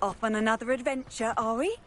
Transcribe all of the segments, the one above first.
Off on another adventure, are we?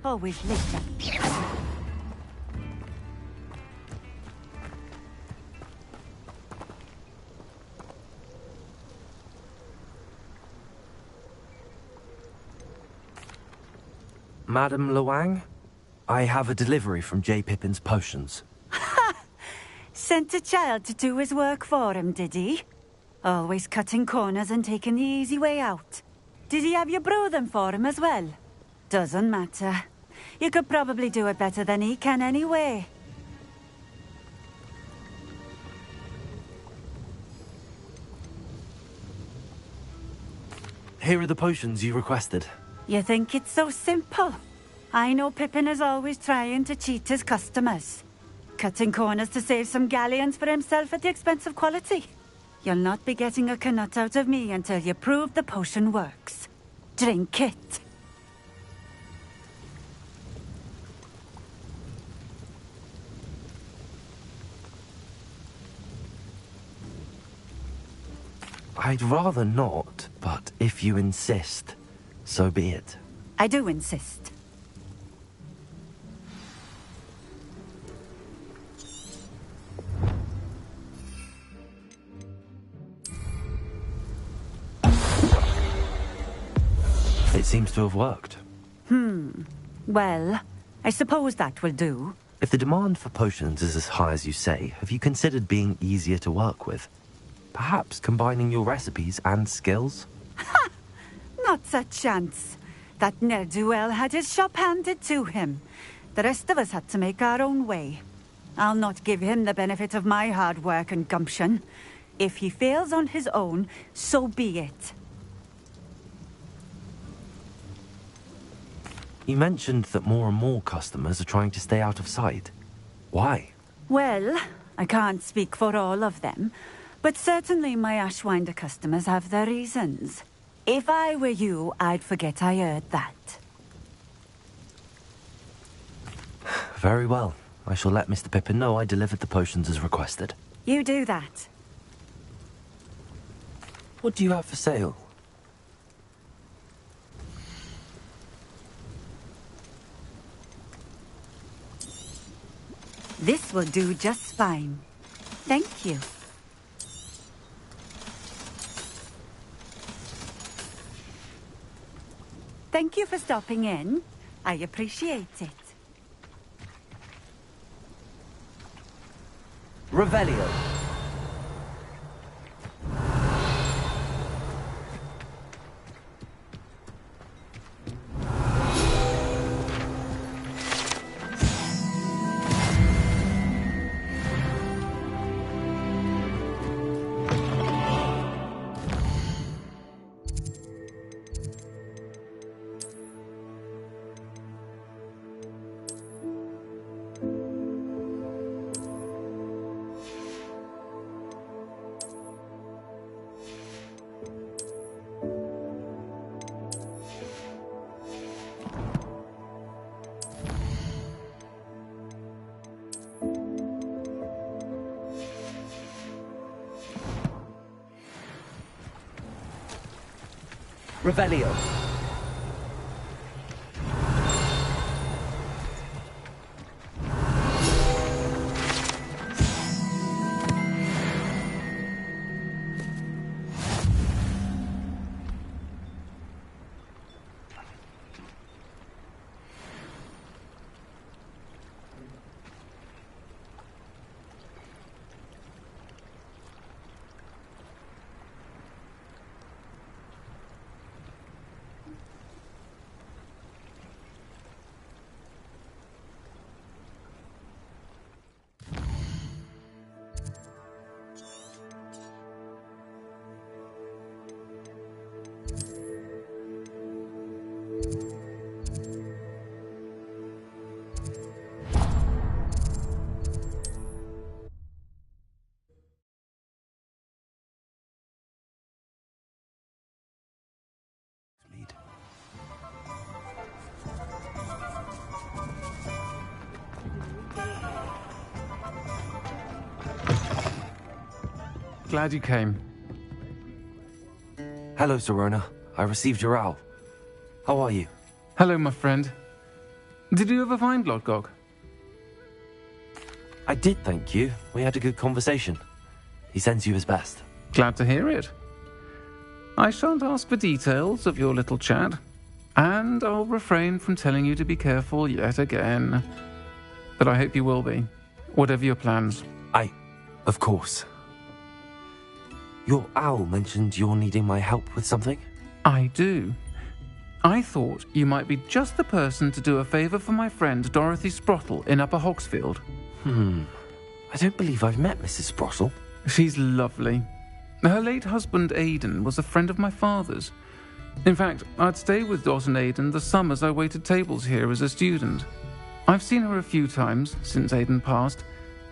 Always listen. Madam Luang, I have a delivery from J. Pippin's potions. Ha! Sent a child to do his work for him, did he? Always cutting corners and taking the easy way out. Did he have you brew them for him as well? Doesn't matter. You could probably do it better than he can anyway. Here are the potions you requested. You think it's so simple? I know Pippin is always trying to cheat his customers. Cutting corners to save some galleons for himself at the expense of quality. You'll not be getting a canut out of me until you prove the potion works. Drink it. I'd rather not, but if you insist, so be it. I do insist. It seems to have worked. Well, I suppose that will do. If the demand for potions is as high as you say, have you considered being easier to work with? Perhaps combining your recipes and skills? Ha! Not a chance. That ne'er-do-well had his shop handed to him. The rest of us had to make our own way. I'll not give him the benefit of my hard work and gumption. If he fails on his own, so be it. You mentioned that more and more customers are trying to stay out of sight. Why? Well, I can't speak for all of them, but certainly my Ashwinder customers have their reasons. If I were you, I'd forget I heard that. Very well. I shall let Mr. Pippin know I delivered the potions as requested. You do that. What do you have for sale? This will do just fine. Thank you. Thank you for stopping in. I appreciate it. Revelio. Revelio. Glad you came. Hello, Serona. I received your owl. How are you? Hello, my friend. Did you ever find Lodgok? I did, thank you. We had a good conversation. He sends you his best. Glad to hear it. I shan't ask for details of your little chat, and I'll refrain from telling you to be careful yet again. But I hope you will be, whatever your plans. Of course. Your owl mentioned you're needing my help with something? I do. I thought you might be just the person to do a favour for my friend Dorothy Sprottle in Upper Hogsfield. I don't believe I've met Mrs. Sprottle. She's lovely. Her late husband Aidan was a friend of my father's. In fact, I'd stay with Dot and Aidan the summers I waited tables here as a student. I've seen her a few times since Aidan passed,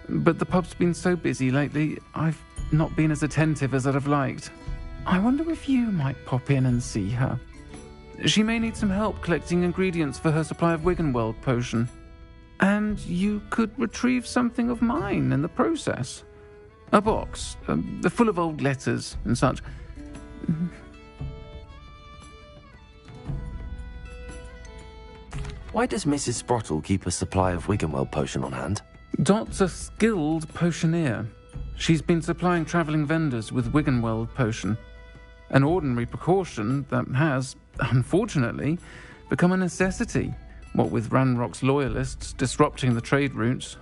but the pub's been so busy lately, I've not been as attentive as I'd have liked. I wonder if you might pop in and see her. She may need some help collecting ingredients for her supply of Wiggenweld potion. And you could retrieve something of mine in the process. A box, full of old letters and such. Why does Mrs. Sprottle keep a supply of Wiggenweld potion on hand? Dot's a skilled potioneer. She's been supplying travelling vendors with Wiggenweld potion. An ordinary precaution that has, unfortunately, become a necessity, what with Ranrock's loyalists disrupting the trade routes.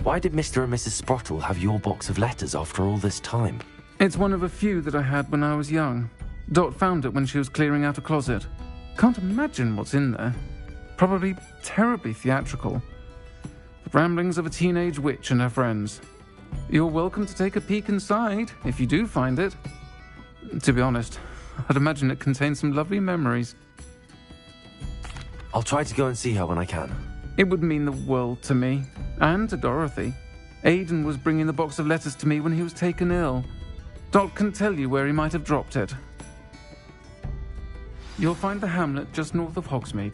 Why did Mr. and Mrs. Sprottle have your box of letters after all this time? It's one of a few that I had when I was young. Dot found it when she was clearing out a closet. Can't imagine what's in there. Probably terribly theatrical. The ramblings of a teenage witch and her friends. You're welcome to take a peek inside, if you do find it. To be honest, I'd imagine it contains some lovely memories. I'll try to go and see her when I can. It would mean the world to me, and to Dorothy. Aidan was bringing the box of letters to me when he was taken ill. Dot can tell you where he might have dropped it. You'll find the hamlet just north of Hogsmeade.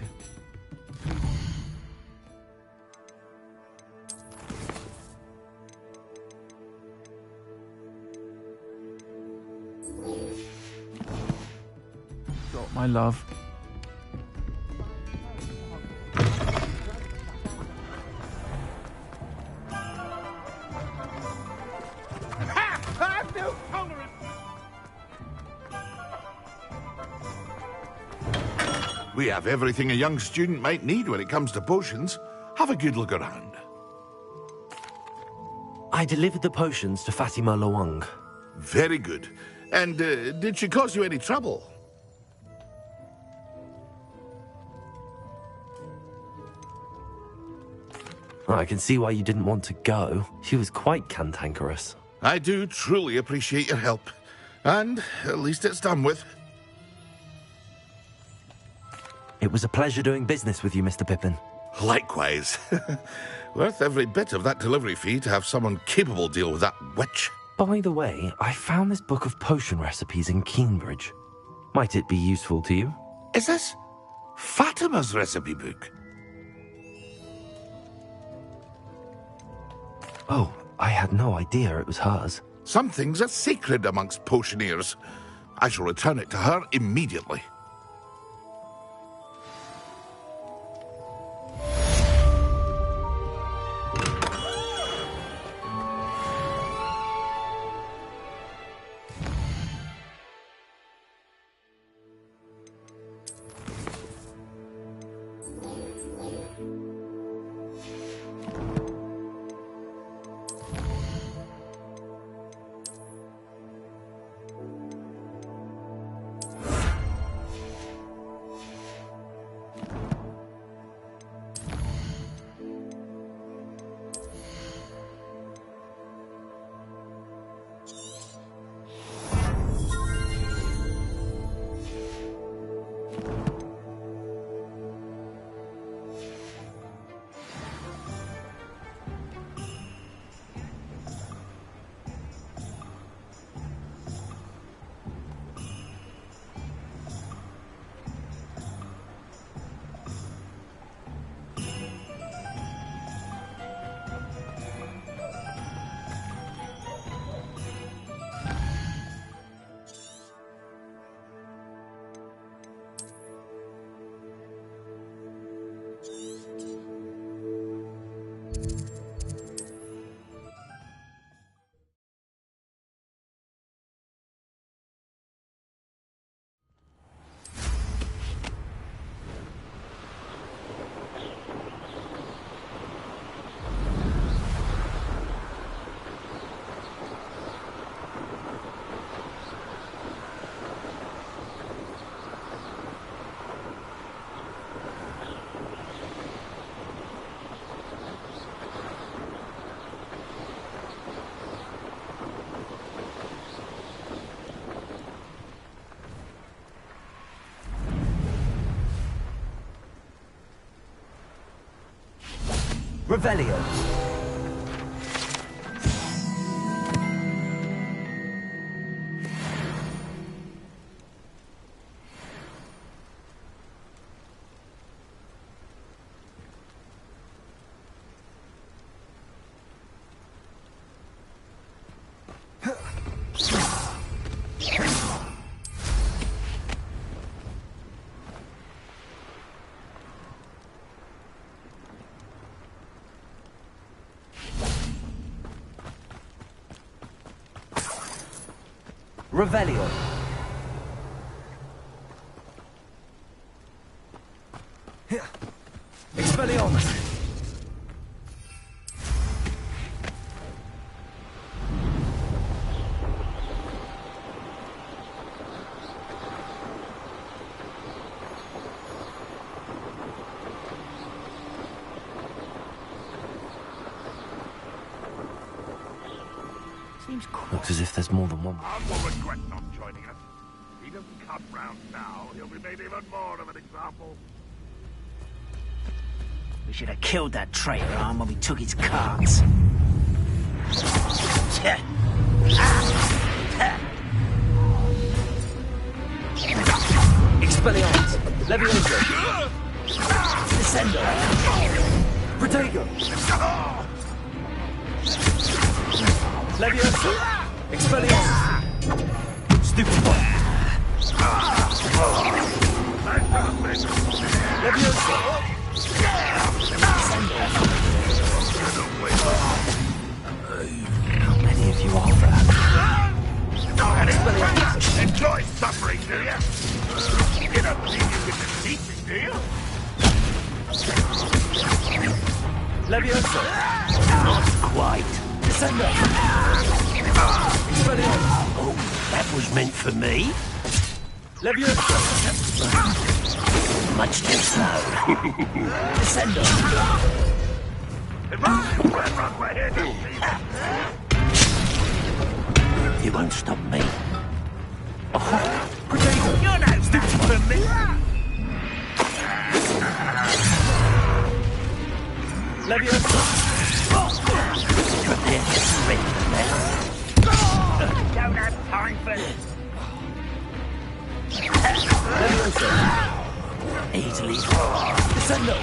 Dot, my love. We have everything a young student might need when it comes to potions. Have a good look around. I delivered the potions to Fatima Loang. Very good. And did she cause you any trouble? I can see why you didn't want to go. She was quite cantankerous. I do truly appreciate your help. And at least it's done with. It was a pleasure doing business with you, Mr. Pippin. Likewise. Worth every bit of that delivery fee to have someone capable deal with that witch. By the way, I found this book of potion recipes in Cambridge. Might it be useful to you? Is this Fatima's recipe book? Oh, I had no idea it was hers. Some things are sacred amongst potioneers. I shall return it to her immediately. Revelio. Revelio. Expelliarmus. Looks as if there's more than one. I will regret not joining us. If he doesn't come round now, he'll be made even more of an example. We should have killed that traitor arm when we took his cards. Expelliarmus. Levioso. Descendo. Protego. Levioso. Expelliarmus. Stupefy. Levioso. How many of you are there? Enjoy suffering, do you? You don't think you can defeat me, do you? Levioso. Not quite. Descendo. Oh, that was meant for me. Levioso. Much too slow. Descendo. You won't stop me. You're no match for me. Levioso. Prepare to surrender now. Don't have time for this. Levioso. Easily. Descendo.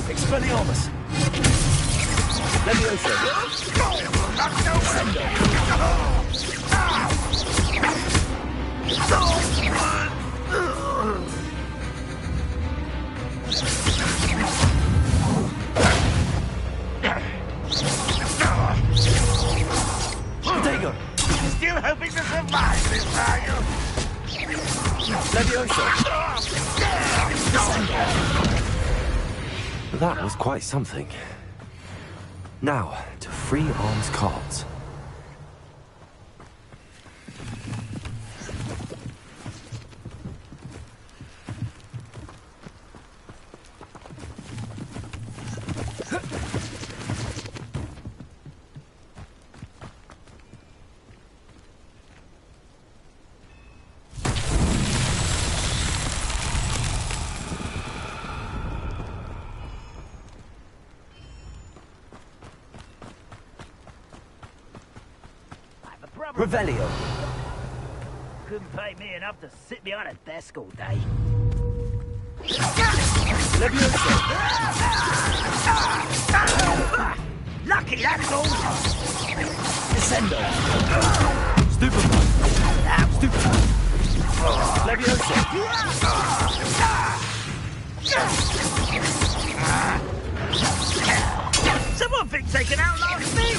Expelliarmus! Levioso! Dago! Still hoping to survive this, are you? Levioso! That was quite something. Now, to free arms cards. Revelio. Couldn't pay me enough to sit behind a desk all day. Levioso. Lucky, that's all. Descendo. Stupefy. Stupefy. Levioso. Someone think they can outlast me?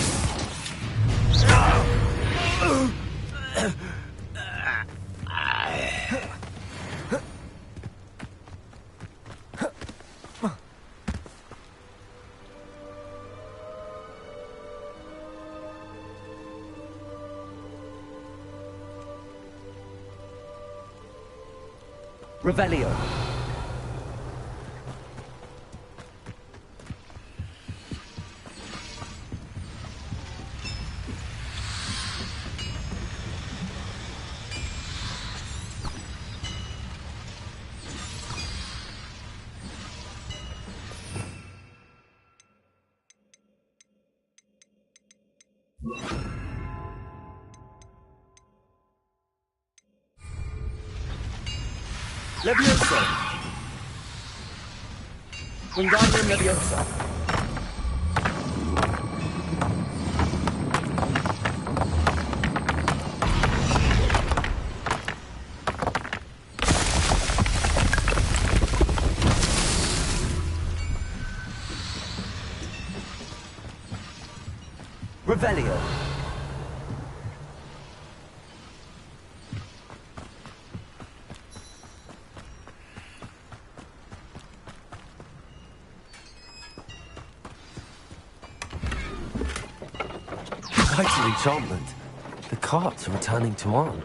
Revelio. Levioso. Wingardium Leviosa. Revelio. Vital enchantment. The carts are returning to Arn.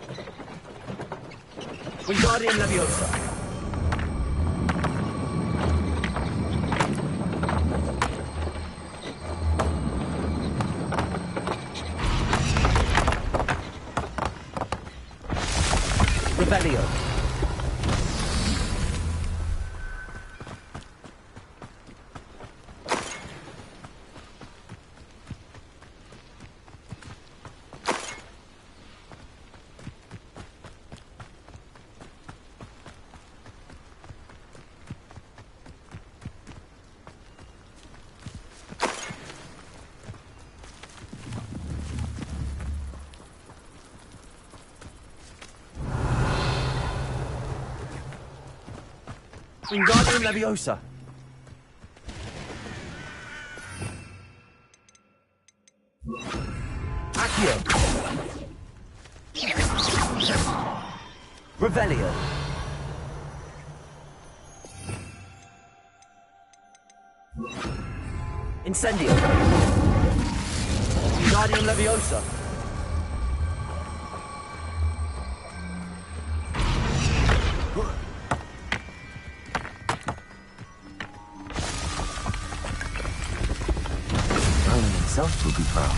Wingardium Leviosa. Revelio. Wingardium Leviosa. Accio. Revelio. Incendio. Wingardium Leviosa. Himself will be proud.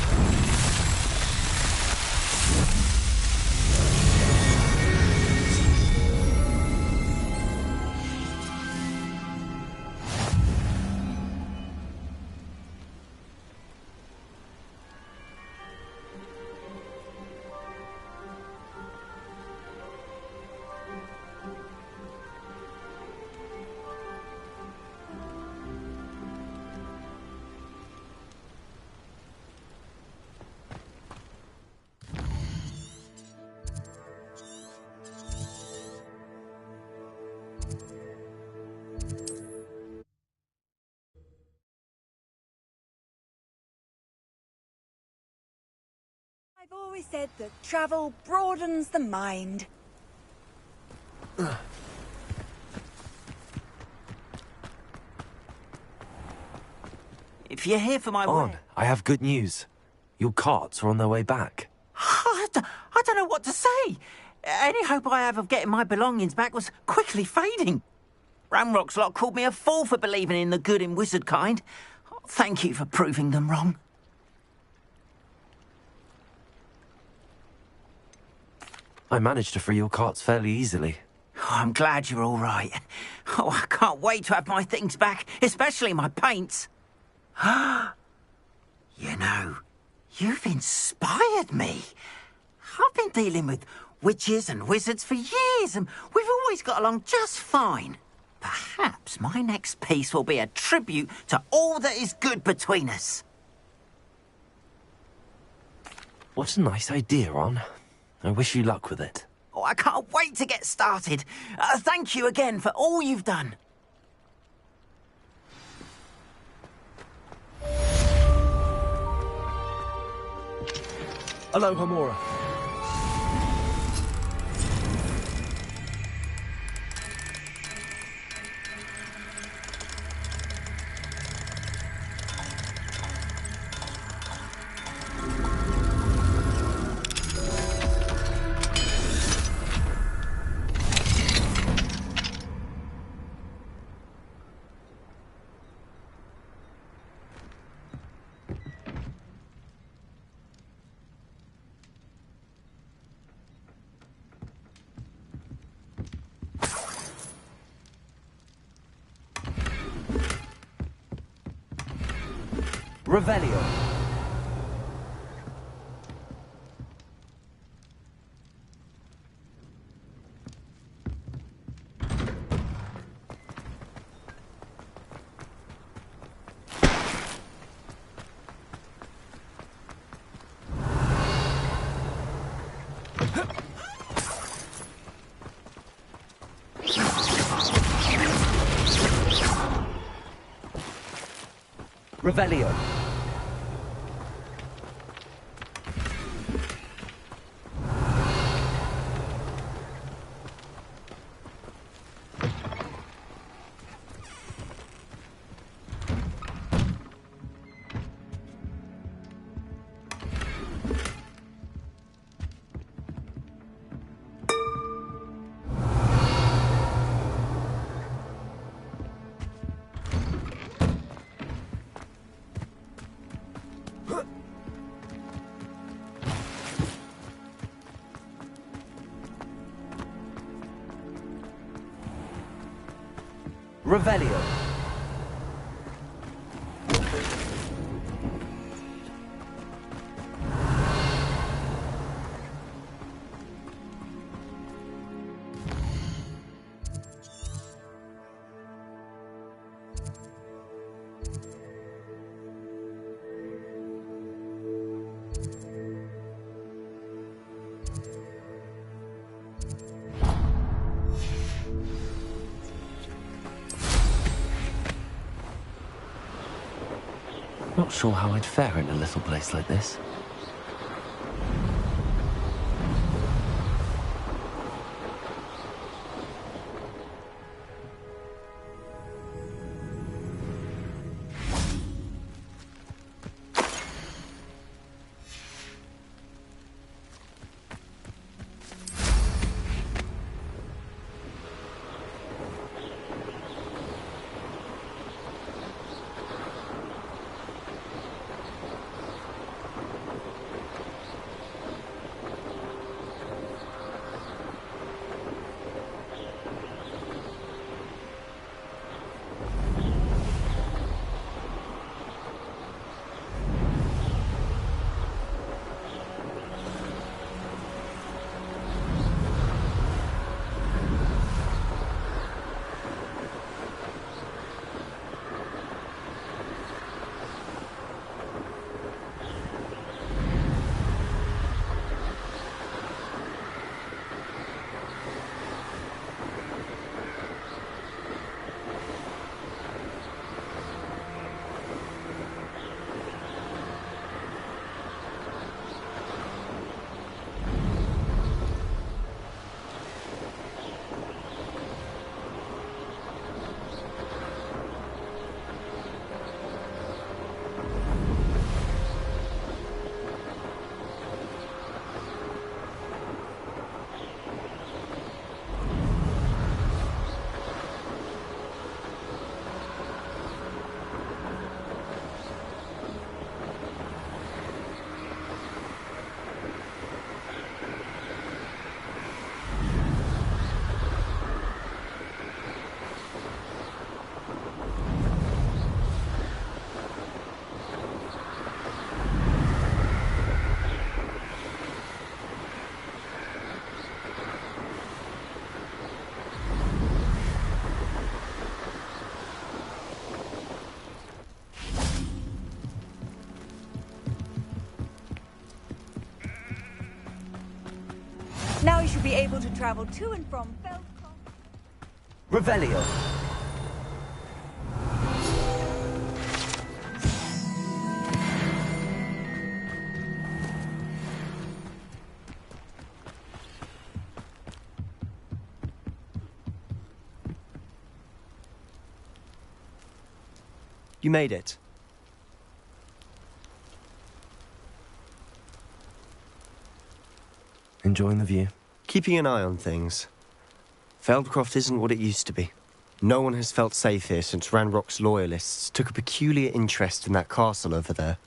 I've always said that travel broadens the mind. If you're here for my On, way... I have good news. Your carts are on their way back. I don't know what to say. Any hope I have of getting my belongings back was quickly fading. Ramrock's lot called me a fool for believing in the good in wizard kind. Thank you for proving them wrong. I managed to free your carts fairly easily. Oh, I'm glad you're all right. Oh, I can't wait to have my things back, especially my paints. You know, you've inspired me. I've been dealing with witches and wizards for years, and we've always got along just fine. Perhaps my next piece will be a tribute to all that is good between us. What a nice idea, Ron. I wish you luck with it. Oh, I can't wait to get started. Thank you again for all you've done. Hello, Hamora. Revelio. Revelio. Revelio. Not sure how I'd fare in a little place like this. Now you should be able to travel to and from Feldcroft. Revelio. You made it. Enjoying the view? Keeping an eye on things. Feldcroft isn't what it used to be. No one has felt safe here since Ranrock's loyalists took a peculiar interest in that castle over there.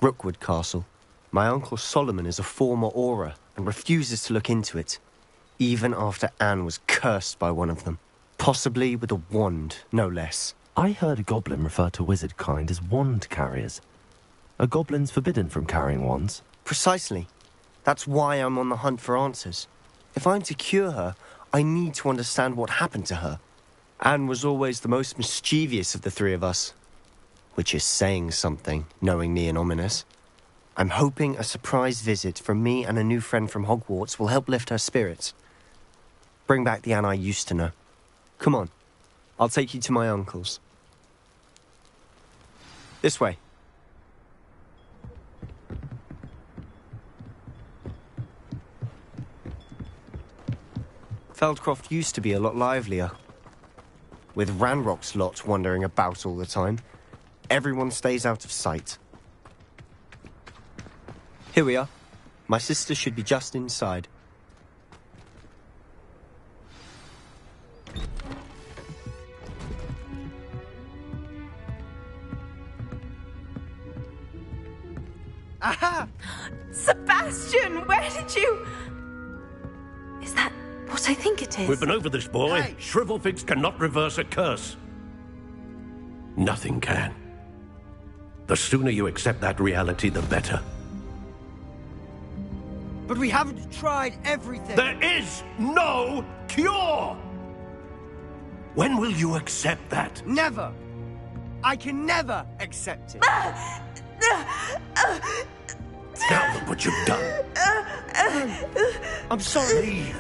Rookwood Castle. My uncle Solomon is a former Auror and refuses to look into it, even after Anne was cursed by one of them. Possibly with a wand, no less. I heard a goblin refer to wizard kind as wand carriers. Are goblins forbidden from carrying wands? Precisely. That's why I'm on the hunt for answers. If I'm to cure her, I need to understand what happened to her. Anne was always the most mischievous of the three of us. Which is saying something, knowing me and Ominous. I'm hoping a surprise visit from me and a new friend from Hogwarts will help lift her spirits. Bring back the Anne I used to know. Come on. I'll take you to my uncle's. This way. Feldcroft used to be a lot livelier. With Ranrock's lot wandering about all the time, everyone stays out of sight. Here we are. My sister should be just inside. Aha! Sebastian, where did you... Is that what I think it is? We've been over this, boy. Hey. Shrivelfigs cannot reverse a curse. Nothing can. The sooner you accept that reality, the better. But we haven't tried everything. There is no cure! When will you accept that? Never. I can never accept it. Now look what you've done. I'm sorry. Leave.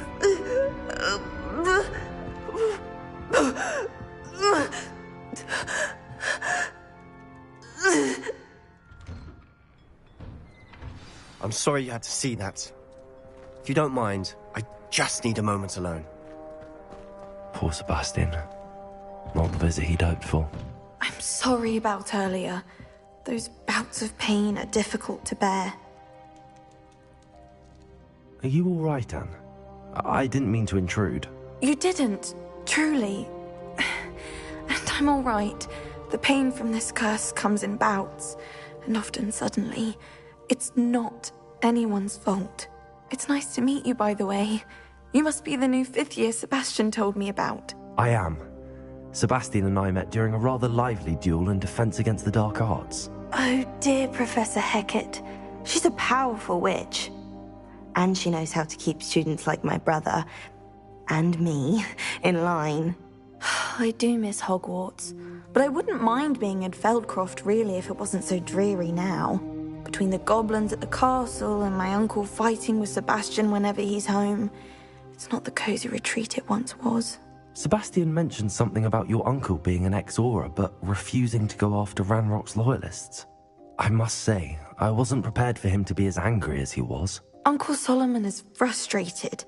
I'm sorry you had to see that. If you don't mind, I just need a moment alone. Poor Sebastian. Not the visit he'd hoped for. I'm sorry about earlier. Those bouts of pain are difficult to bear. Are you all right, Anne? I didn't mean to intrude. You didn't, truly. And I'm all right. The pain from this curse comes in bouts, and often suddenly. It's not anyone's fault. It's nice to meet you, by the way. You must be the new 5th year Sebastian told me about. I am. Sebastian and I met during a rather lively duel in Defense Against the Dark Arts. Oh, dear Professor Hecat. She's a powerful witch. And she knows how to keep students like my brother, and me, in line. I do miss Hogwarts, but I wouldn't mind being in Feldcroft, really, if it wasn't so dreary now. Between the goblins at the castle and my uncle fighting with Sebastian whenever he's home, it's not the cozy retreat it once was. Sebastian mentioned something about your uncle being an ex-Auror, but refusing to go after Ranrock's loyalists. I must say, I wasn't prepared for him to be as angry as he was. Uncle Solomon is frustrated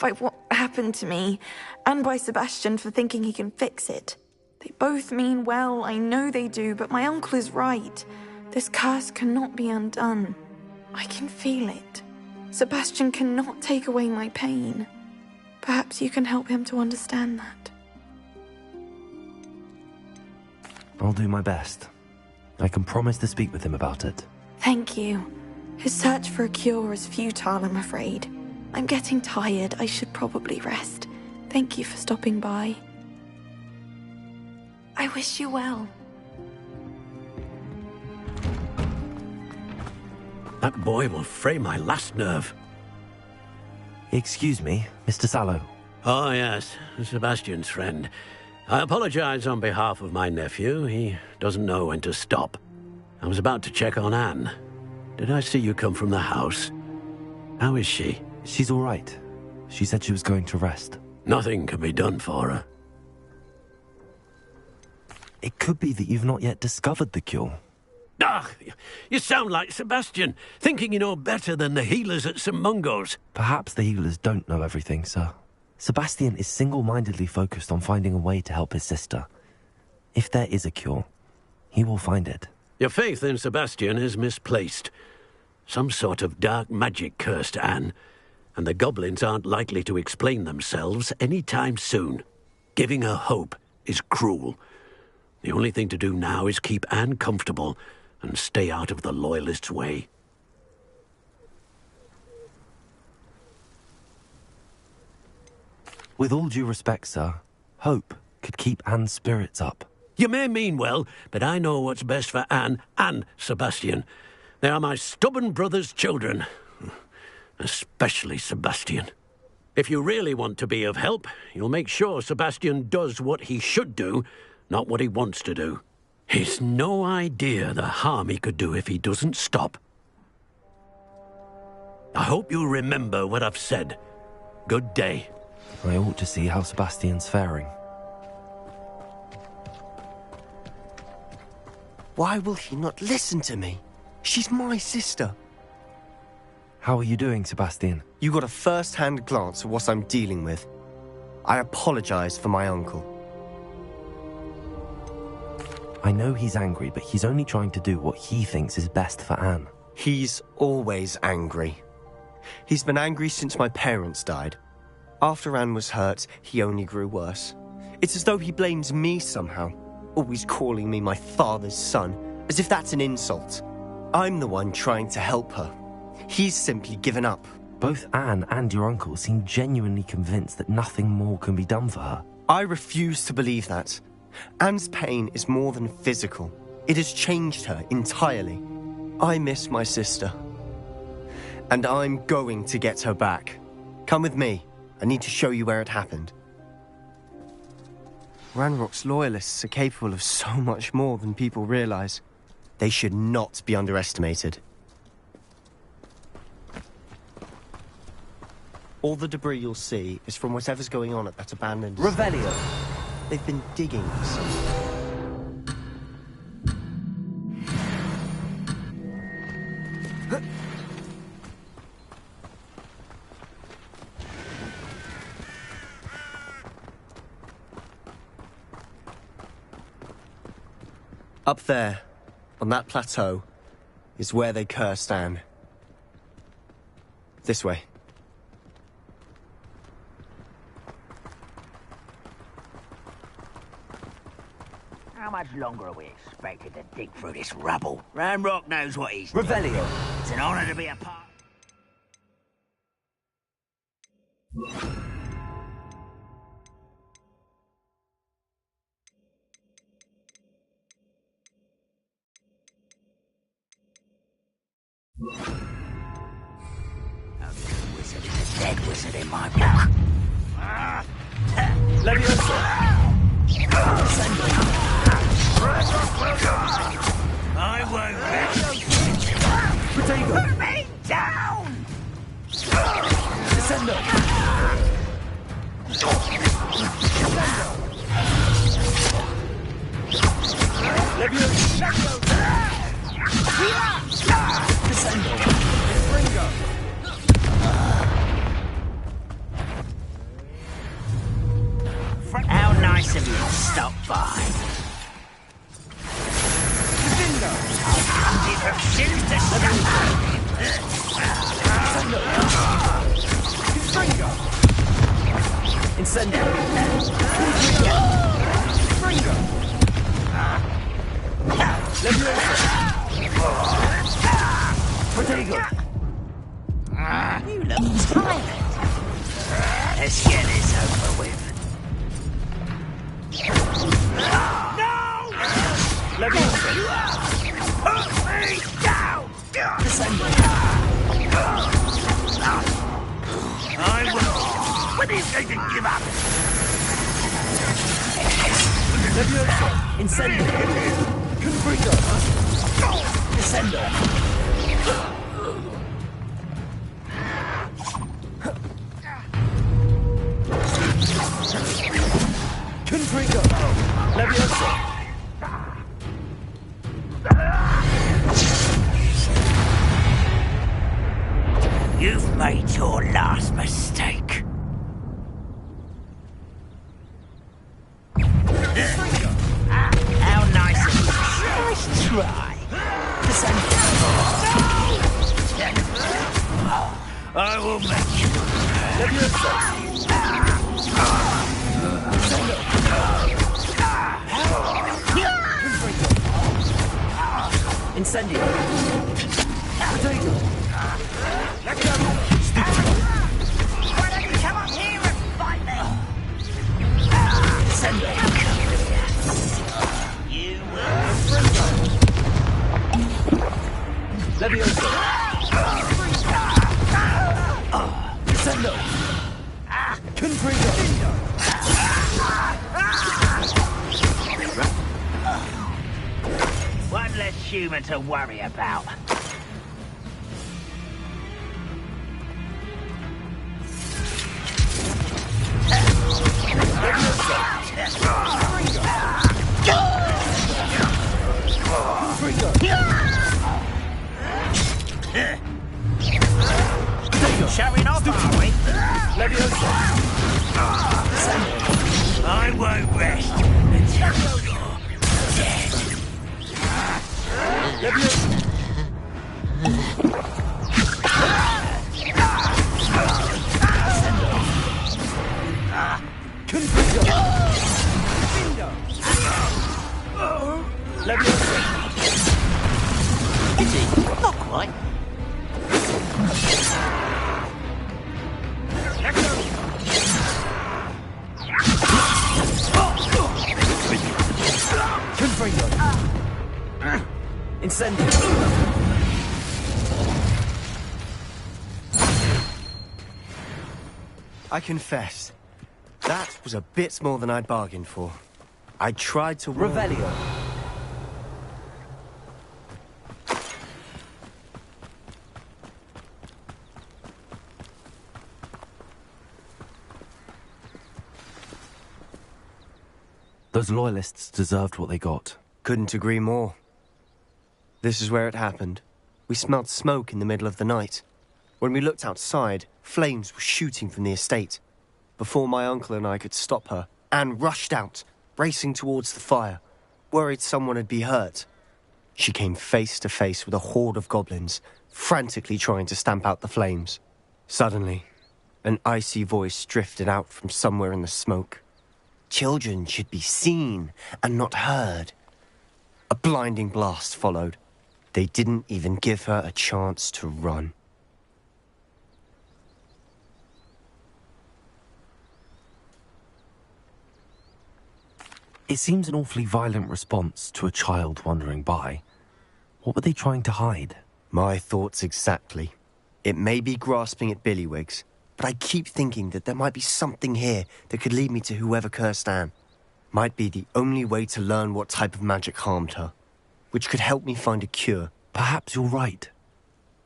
by what happened to me, and by Sebastian for thinking he can fix it. They both mean well, I know they do, but my uncle is right. This curse cannot be undone. I can feel it. Sebastian cannot take away my pain. Perhaps you can help him to understand that. I'll do my best. I can promise to speak with him about it. Thank you. His search for a cure is futile, I'm afraid. I'm getting tired. I should probably rest. Thank you for stopping by. I wish you well. That boy will fray my last nerve. Excuse me, Mr. Sallow. Oh, yes, Sebastian's friend. I apologize on behalf of my nephew. He doesn't know when to stop. I was about to check on Anne. Did I see you come from the house? How is she? She's all right. She said she was going to rest. Nothing can be done for her. It could be that you've not yet discovered the cure. Ah, you sound like Sebastian, thinking you know better than the healers at St. Mungo's. Perhaps the healers don't know everything, sir. Sebastian is single-mindedly focused on finding a way to help his sister. If there is a cure, he will find it. Your faith in Sebastian is misplaced. Some sort of dark magic cursed Anne, and the goblins aren't likely to explain themselves any time soon. Giving her hope is cruel. The only thing to do now is keep Anne comfortable and stay out of the Loyalists' way. With all due respect, sir, hope could keep Anne's spirits up. You may mean well, but I know what's best for Anne and Sebastian. They are my stubborn brother's children. Especially Sebastian. If you really want to be of help, you'll make sure Sebastian does what he should do, not what he wants to do. He's no idea the harm he could do if he doesn't stop. I hope you remember what I've said. Good day. I ought to see how Sebastian's faring. Why will he not listen to me? She's my sister. How are you doing, Sebastian? You got a first-hand glance at what I'm dealing with. I apologize for my uncle. I know he's angry, but he's only trying to do what he thinks is best for Anne. He's always angry. He's been angry since my parents died. After Anne was hurt, he only grew worse. It's as though he blames me somehow, always calling me my father's son, as if that's an insult. I'm the one trying to help her. He's simply given up. Both Anne and your uncle seem genuinely convinced that nothing more can be done for her. I refuse to believe that. Anne's pain is more than physical. It has changed her entirely. I miss my sister. And I'm going to get her back. Come with me. I need to show you where it happened. Ranrock's loyalists are capable of so much more than people realize. They should not be underestimated. All the debris you'll see is from whatever's going on at that abandoned... Revelio. They've been digging for something. Up there, on that plateau, is where they cursed Anne. This way. How much longer are we expected to dig through this rubble? Ranrock knows what he's doing. Revelio. It's an honor to be a part. A wizard is a dead wizard in my book. Leviosa. I won't let you. Protego. Put me down! Descendo. Leviosa. Descendo. Springo. How nice of you to stop by. Refuse to Springo. Incendio. Springo. Leviosa. Protego. You look tired. Let's get this over with. No! Leviosa. Put me down! Descendo. I will. When are you going to give up? Leviosa. Incendio. Confringo. Descendo. Confringo! Levioso! You've made your last mistake. How nice of you. Nice try. I will make you. Incendio. Potato. Let go. Why don't you come up here and fight me? Incendio. You will. Levioso. Incendio. Confringo. One less human to worry about. Showing off, are we? Levioso. I won't rest until you're dead. Levioso. Not quite. Confringo. Incendio. I confess, that was a bit more than I'd bargained for. I tried to... Revelio. Those loyalists deserved what they got. Couldn't agree more. This is where it happened. We smelled smoke in the middle of the night. When we looked outside, flames were shooting from the estate. Before my uncle and I could stop her, Anne rushed out, racing towards the fire, worried someone had been hurt. She came face to face with a horde of goblins, frantically trying to stamp out the flames. Suddenly, an icy voice drifted out from somewhere in the smoke. Children should be seen and not heard. A blinding blast followed. They didn't even give her a chance to run. It seems an awfully violent response to a child wandering by. What were they trying to hide? My thoughts exactly. It may be grasping at Billywigs, but I keep thinking that there might be something here that could lead me to whoever cursed Anne. Might be the only way to learn what type of magic harmed her, which could help me find a cure. Perhaps you're right.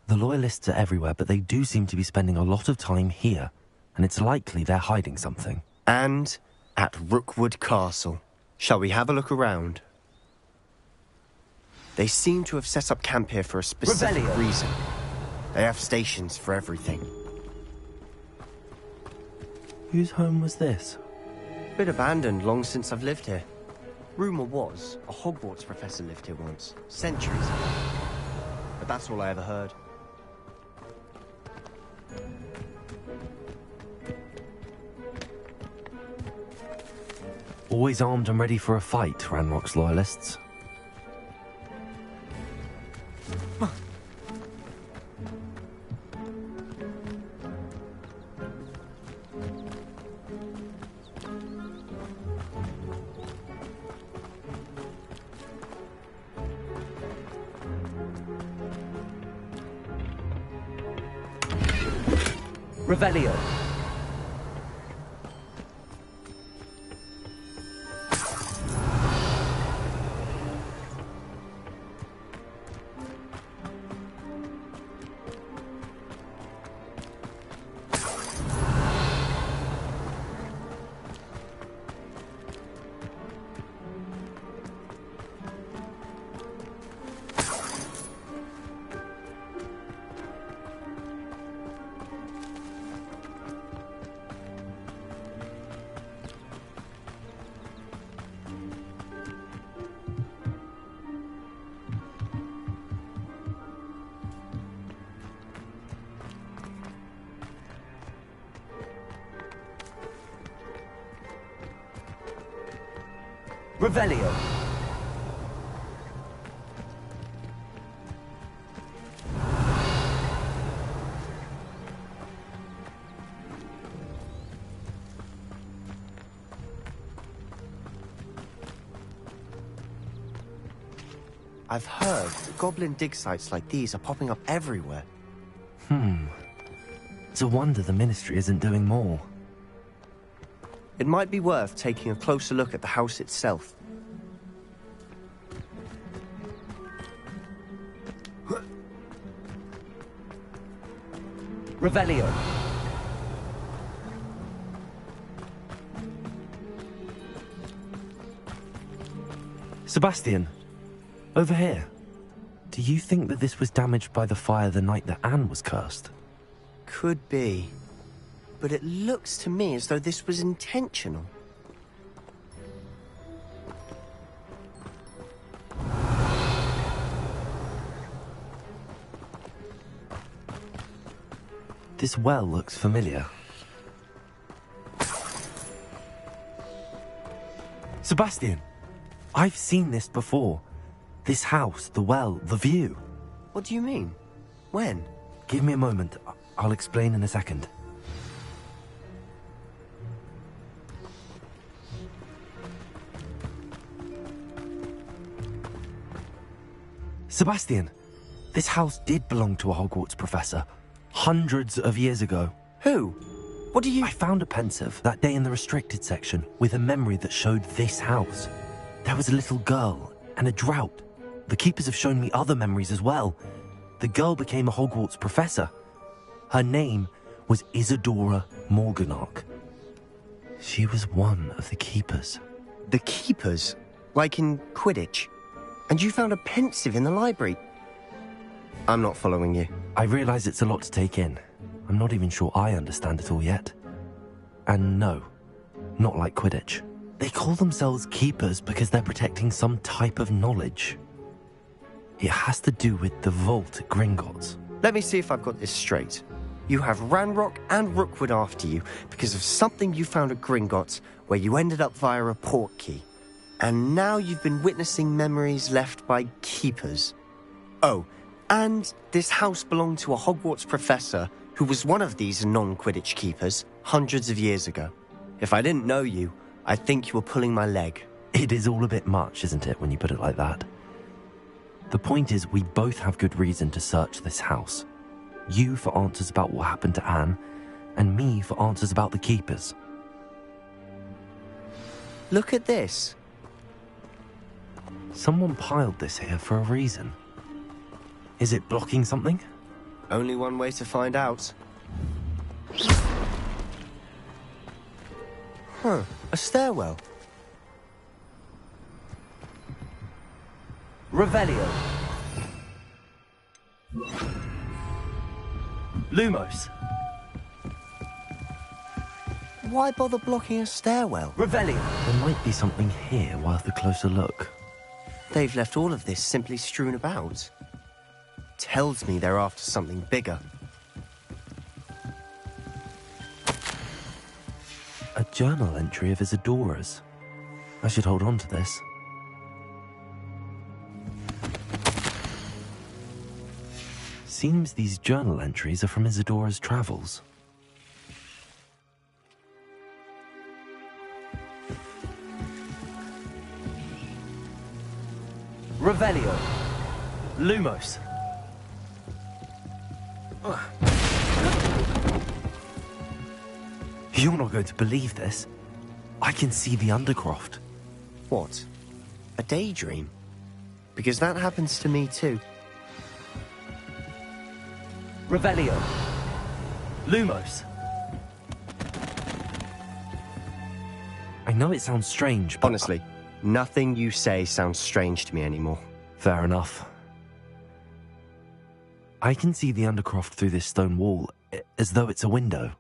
The loyalists are everywhere, but they do seem to be spending a lot of time here, and it's likely they're hiding something. And at Rookwood Castle. Shall we have a look around? They seem to have set up camp here for a specific reason. They have stations for everything. Whose home was this? Bit abandoned long since I've lived here. Rumour was, a Hogwarts professor lived here once, centuries ago. But that's all I ever heard. Always armed and ready for a fight, Ranrock's loyalists. Revelio. Revelio. I've heard goblin dig sites like these are popping up everywhere. It's a wonder the Ministry isn't doing more. It might be worth taking a closer look at the house itself. Revelio. Sebastian, over here. Do you think that this was damaged by the fire the night that Anne was cursed? Could be. But it looks to me as though this was intentional. This well looks familiar. Sebastian, I've seen this before. This house, the well, the view. What do you mean? When? Give me a moment. I'll explain in a second. Sebastian, this house did belong to a Hogwarts professor. Hundreds of years ago. Who? What do you... I found a pensive that day in the restricted section with a memory that showed this house. There was a little girl and a drought. The keepers have shown me other memories as well. The girl became a Hogwarts professor. Her name was Isadora Morganach. She was one of the keepers. The keepers? Like in Quidditch? And you found a pensive in the library? I'm not following you. I realize it's a lot to take in. I'm not even sure I understand it all yet. And no, not like Quidditch. They call themselves keepers because they're protecting some type of knowledge. It has to do with the vault at Gringotts. Let me see if I've got this straight. You have Ranrock and Rookwood after you because of something you found at Gringotts where you ended up via a port key. And now you've been witnessing memories left by keepers. Oh, and this house belonged to a Hogwarts professor who was one of these non-Quidditch keepers hundreds of years ago. If I didn't know you, I'd think you were pulling my leg. It is all a bit much, isn't it, when you put it like that? The point is, we both have good reason to search this house. You for answers about what happened to Anne, and me for answers about the keepers. Look at this. Someone piled this here for a reason. Is it blocking something? Only one way to find out. Huh, a stairwell. Revelio. Lumos. Why bother blocking a stairwell? Revelio. There might be something here worth a closer look. They've left all of this simply strewn about. Tells me they're after something bigger. A journal entry of Isadora's. I should hold on to this. Seems these journal entries are from Isadora's travels. Revelio. Lumos. You're not going to believe this. I can see the Undercroft. What? A daydream? Because that happens to me too. Revelio. Lumos. I know it sounds strange, but... Honestly, nothing you say sounds strange to me anymore. Fair enough. I can see the Undercroft through this stone wall, as though it's a window.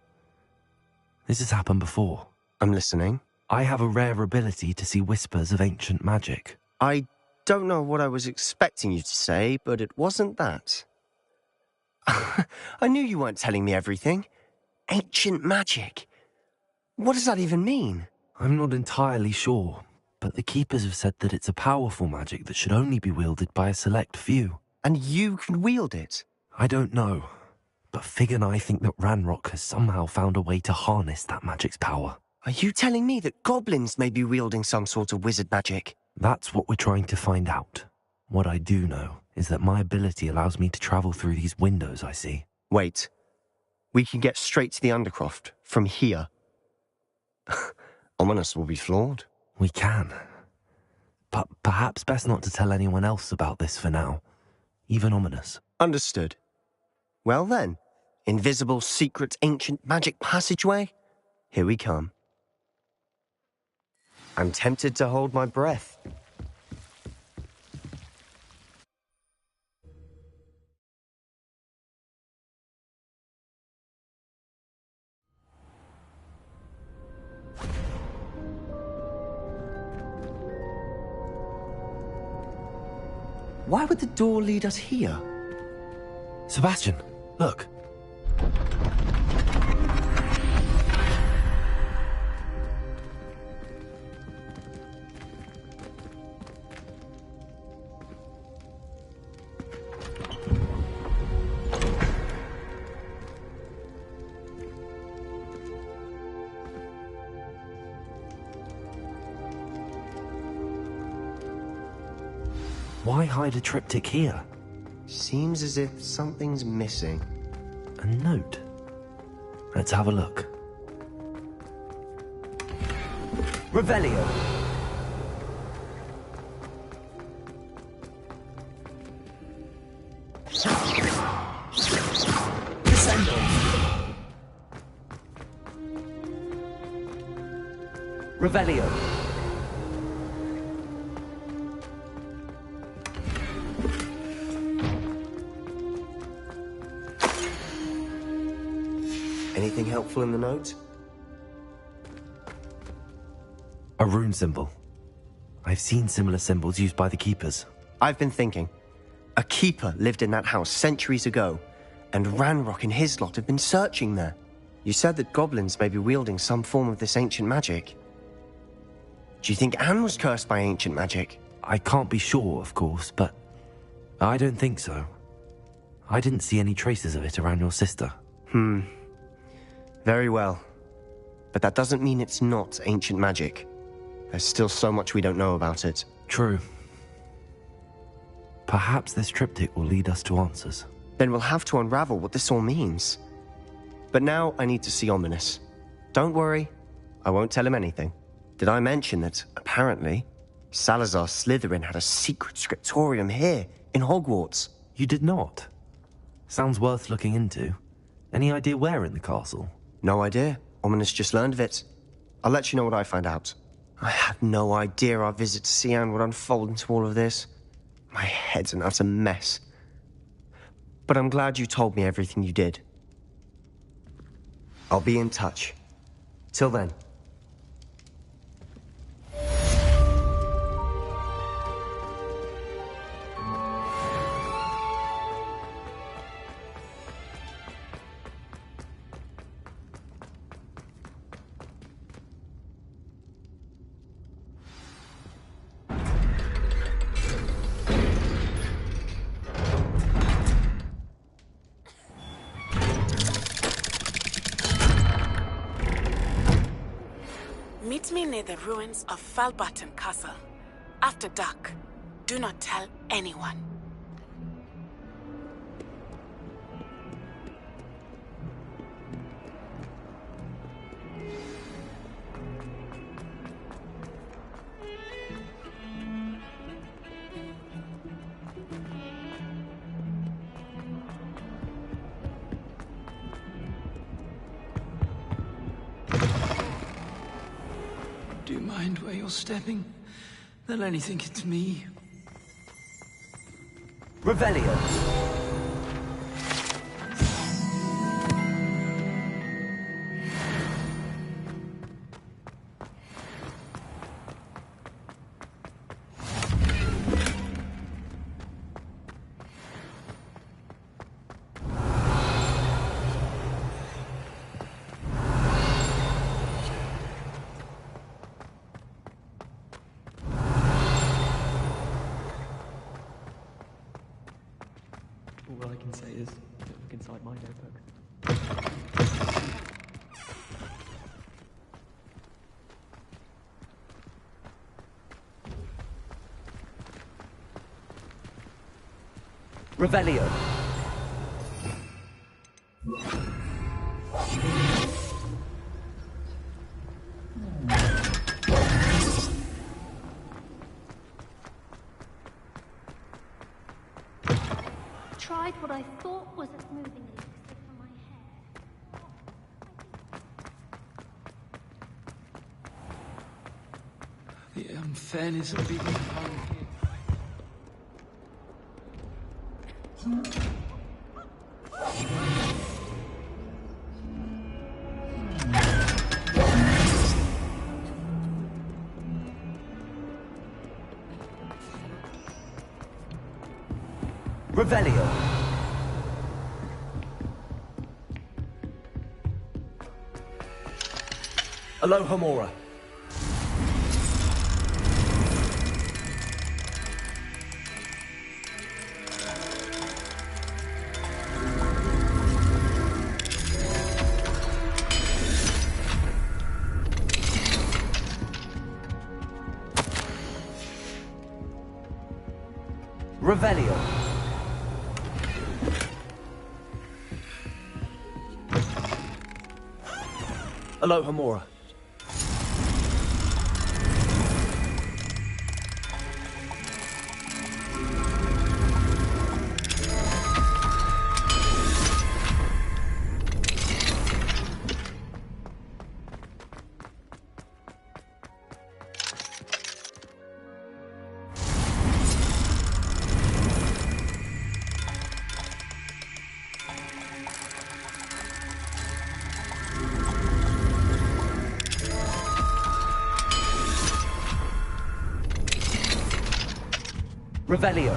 This has happened before. I'm listening. I have a rare ability to see whispers of ancient magic. I don't know what I was expecting you to say, but it wasn't that. I knew you weren't telling me everything. Ancient magic. What does that even mean? I'm not entirely sure. but the Keepers have said that it's a powerful magic that should only be wielded by a select few. And you can wield it? I don't know, but Fig and I think that Ranrock has somehow found a way to harness that magic's power. Are you telling me that goblins may be wielding some sort of wizard magic? That's what we're trying to find out. What I do know is that my ability allows me to travel through these windows I see. Wait. We can get straight to the Undercroft from here. Ominous will be floored. We can. But perhaps best not to tell anyone else about this for now. Even Ominous. Understood. Well then, invisible, secret, ancient magic passageway? Here we come. I'm tempted to hold my breath. Why would the door lead us here? Sebastian, look. Why hide a triptych here? Seems as if something's missing. A note. Let's have a look. Revelio. Descendo. Revelio. Anything helpful in the note? A rune symbol. I've seen similar symbols used by the Keepers. I've been thinking. A keeper lived in that house centuries ago, and Ranrock and his lot have been searching there. You said that goblins may be wielding some form of this ancient magic. Do you think Anne was cursed by ancient magic? I can't be sure, of course, but I don't think so. I didn't see any traces of it around your sister. Very well. But that doesn't mean it's not ancient magic. There's still so much we don't know about it. True. Perhaps this triptych will lead us to answers. Then we'll have to unravel what this all means. But now I need to see Ominous. Don't worry, I won't tell him anything. Did I mention that, apparently, Salazar Slytherin had a secret scriptorium here, in Hogwarts? You did not? Sounds worth looking into. Any idea where in the castle? No idea. Ominous just learned of it. I'll let you know what I find out. I had no idea our visit to Cian would unfold into all of this. My head's an utter mess. But I'm glad you told me everything you did. I'll be in touch. Till then. Meet me near the ruins of Falbottom Castle. After dark. Do not tell anyone. Do you mind where you're stepping? They'll only think it's me. Revelio. can say is look inside my notebook. Revelio. Tried what I thought was a smoothing elixir for my hair. The unfairness of being alone here. Revelio. Alohomora. Revelio. Alohomora. Revelio.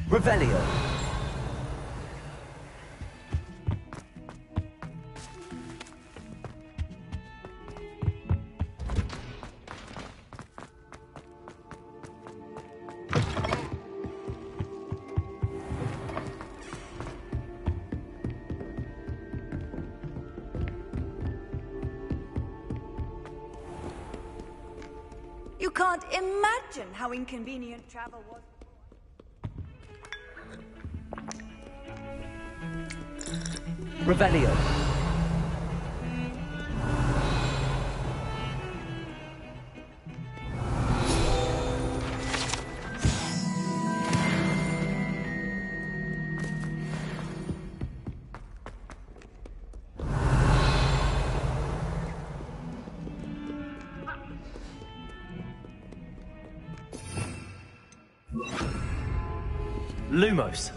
Revelio. You can't imagine how inconvenient travel was. Revelio. Lumos.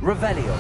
Revelio.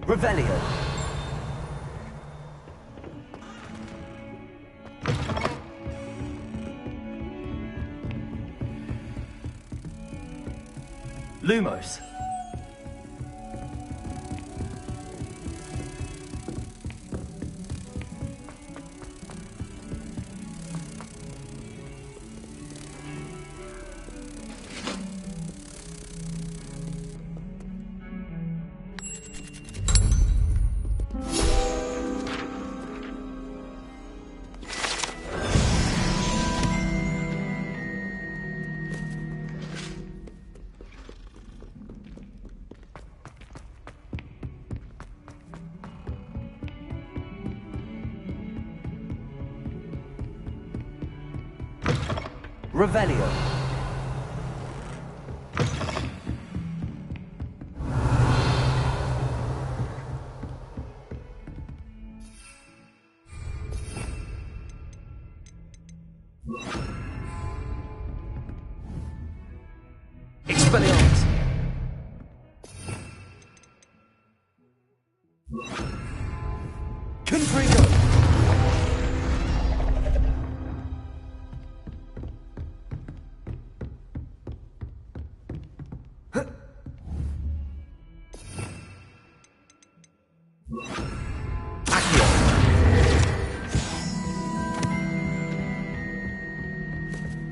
Revelio. Lumos. Revelio. Expelliarmus. Confringo.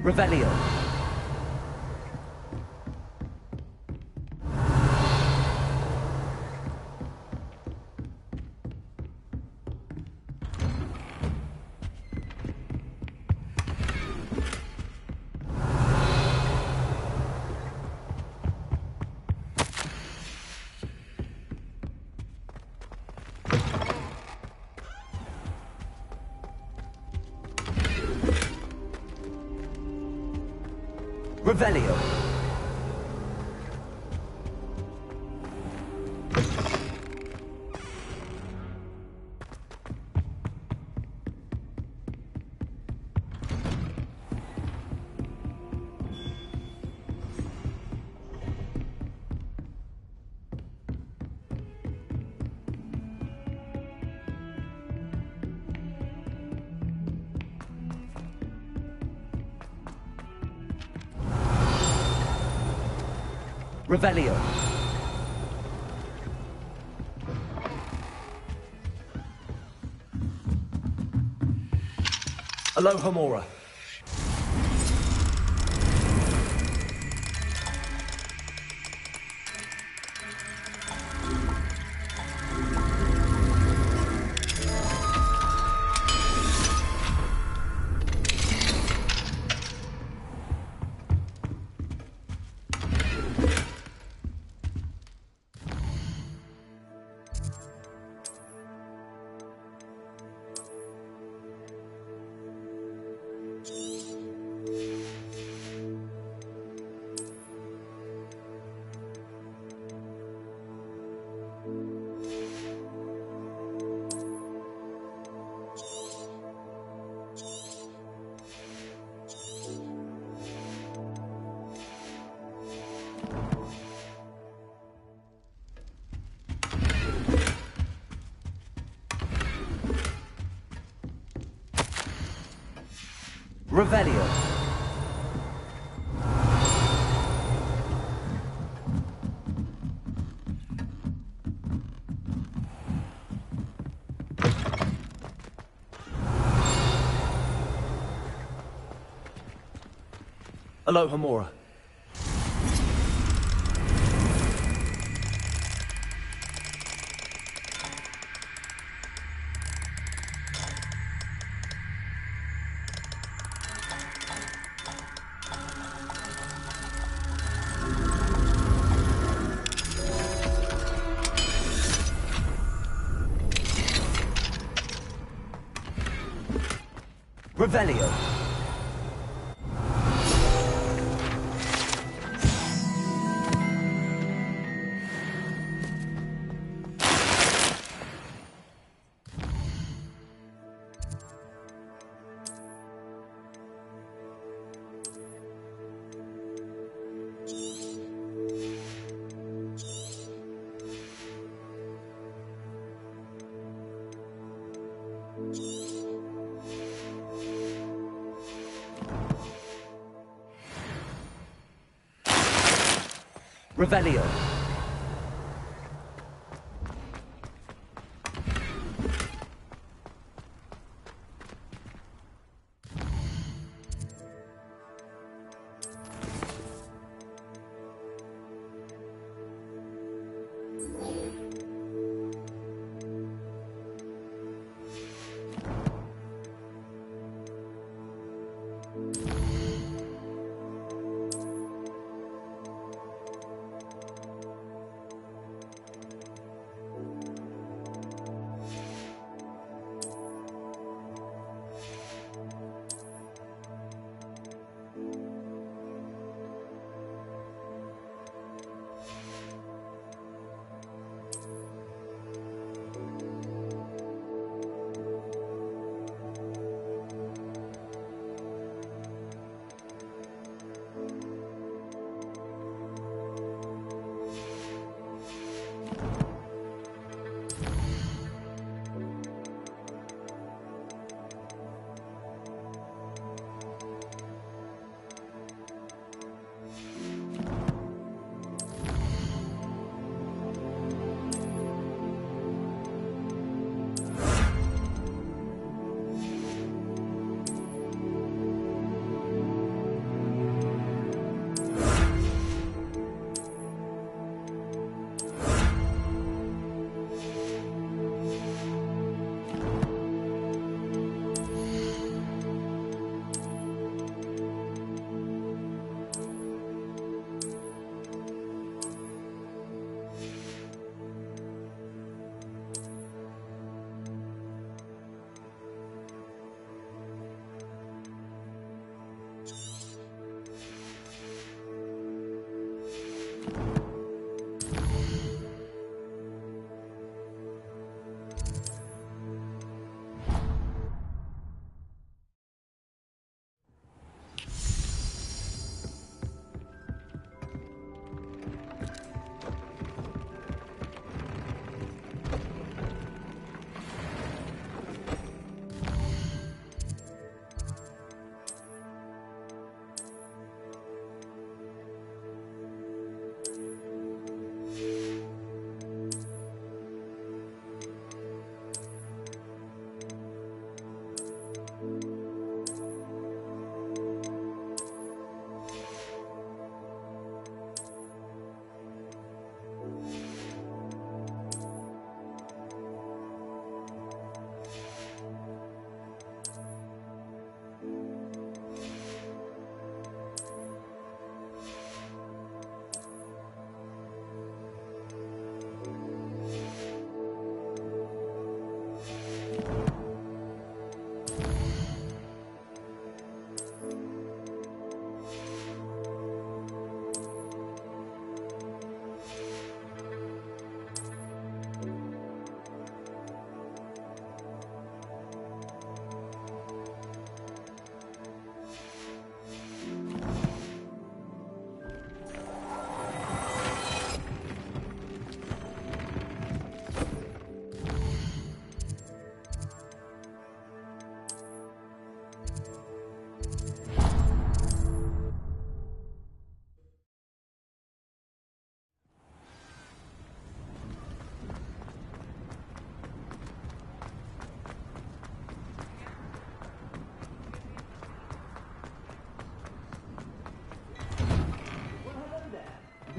Revelio. Revelio. Revelio. Alohomora. Revelio. Alohomora. Revelio. Revelio.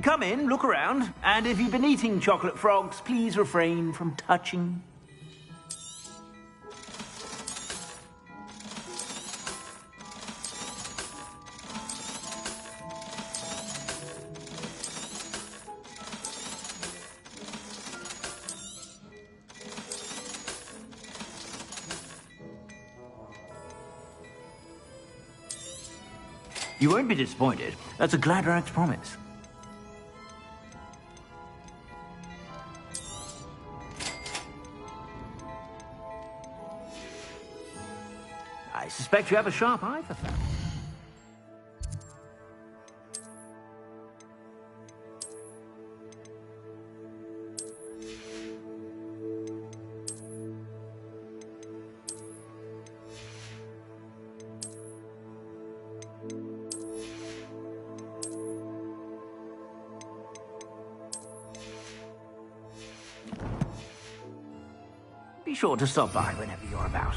Come in, look around, and if you've been eating chocolate frogs, please refrain from touching. You won't be disappointed. That's a Gladrax promise. I suspect you have a sharp eye for that. be sure to stop by whenever you're about.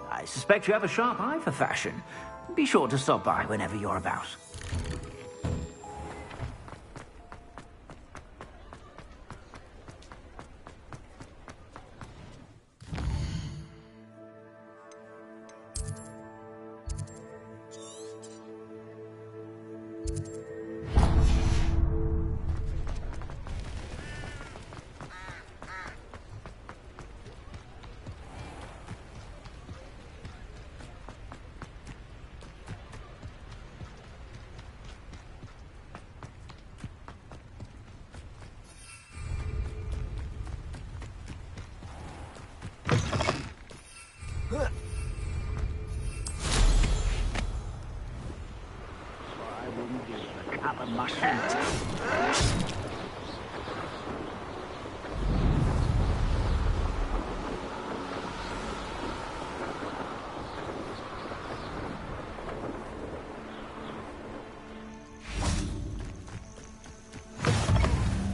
I suspect you have a sharp eye for fashion. Be sure to stop by whenever you're about.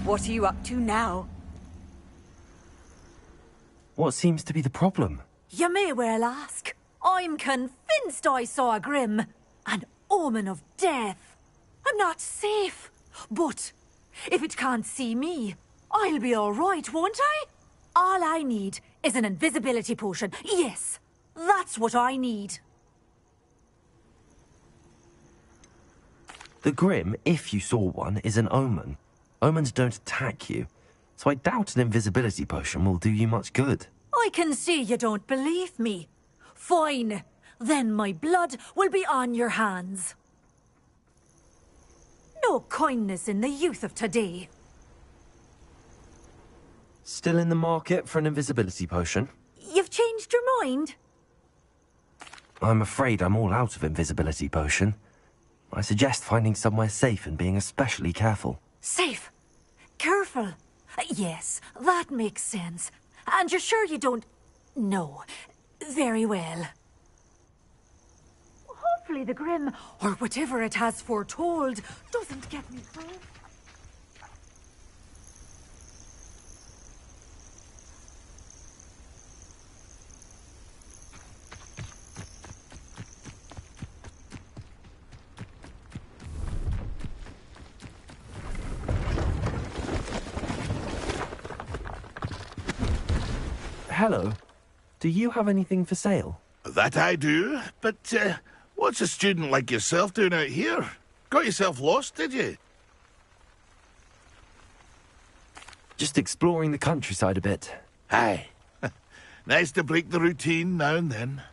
What are you up to now? What seems to be the problem? You may well ask. I'm convinced I saw a Grim, an omen of death. I'm not safe, but if it can't see me, I'll be all right, won't I? All I need is an invisibility potion. Yes, that's what I need. The Grim, if you saw one, is an omen. Omens don't attack you, so I doubt an invisibility potion will do you much good. I can see you don't believe me. Fine. Then my blood will be on your hands. No kindness in the youth of today. Still in the market for an invisibility potion? You've changed your mind? I'm afraid I'm all out of invisibility potion. I suggest finding somewhere safe and being especially careful. Safe. Careful. Yes, that makes sense. And you're sure you don't... No. Very well. Hopefully the Grim, or whatever it has foretold, doesn't get me through. Hello. Do you have anything for sale? That I do, but what's a student like yourself doing out here? Got yourself lost, did you? Just exploring the countryside a bit. Aye. Nice to break the routine now and then.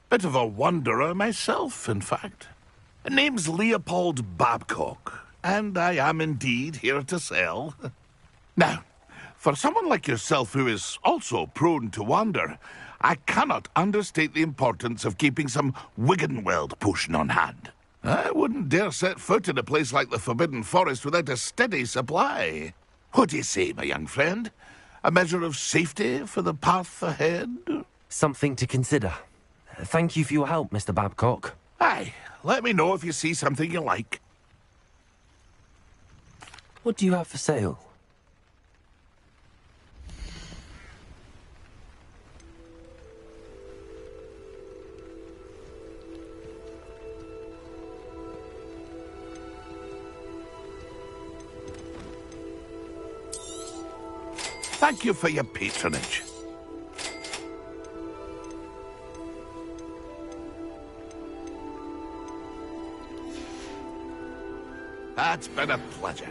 Bit of a wanderer myself, in fact. Name's Leopold Babcock, and I am indeed here to sell. Now, for someone like yourself who is also prone to wander, I cannot understate the importance of keeping some Wiggenweld potion on hand. I wouldn't dare set foot in a place like the Forbidden Forest without a steady supply. What do you say, my young friend? A measure of safety for the path ahead? Something to consider. Thank you for your help, Mr. Babcock. Aye, let me know if you see something you like. What do you have for sale? Thank you for your patronage. That's been a pleasure.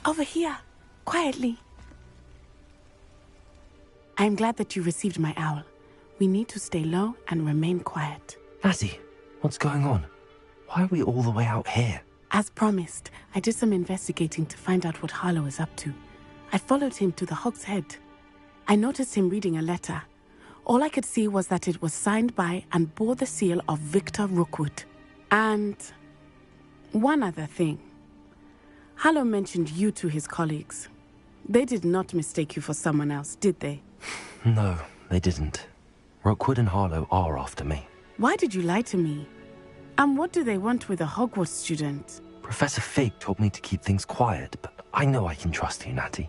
Over here, quietly. I'm glad that you received my owl. We need to stay low and remain quiet. Natty, what's going on? Why are we all the way out here? As promised, I did some investigating to find out what Harlow is up to. I followed him to the Hog's Head. I noticed him reading a letter. All I could see was that it was signed by and bore the seal of Victor Rookwood. And one other thing. Harlow mentioned you to his colleagues. They did not mistake you for someone else, did they? No, they didn't. Rookwood and Harlow are after me. Why did you lie to me? And what do they want with a Hogwarts student? Professor Fig told me to keep things quiet, but I know I can trust you, Natty.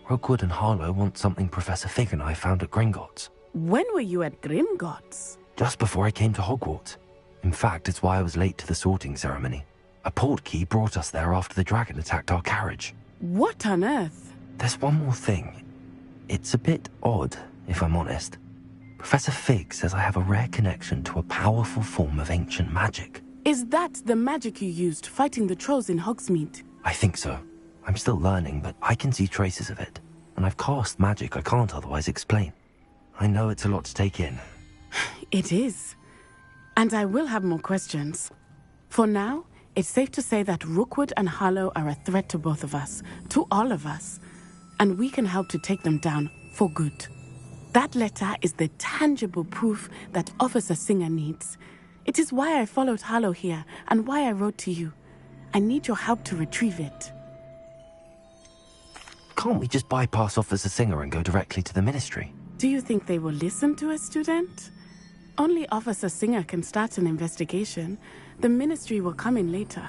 Rookwood and Harlow want something Professor Fig and I found at Gringotts. When were you at Gringotts? Just before I came to Hogwarts. In fact, it's why I was late to the sorting ceremony. A portkey brought us there after the dragon attacked our carriage. What on earth? There's one more thing. It's a bit odd, if I'm honest. Professor Fig says I have a rare connection to a powerful form of ancient magic. Is that the magic you used fighting the trolls in Hogsmeade? I think so. I'm still learning, but I can see traces of it. And I've cast magic I can't otherwise explain. I know it's a lot to take in. It is. And I will have more questions. For now, it's safe to say that Rookwood and Harlow are a threat to both of us, to all of us. And we can help to take them down for good. That letter is the tangible proof that Officer Singer needs. It is why I followed Harlow here and why I wrote to you. I need your help to retrieve it. Can't we just bypass Officer Singer and go directly to the Ministry? Do you think they will listen to a student? Only Officer Singer can start an investigation. The Ministry will come in later.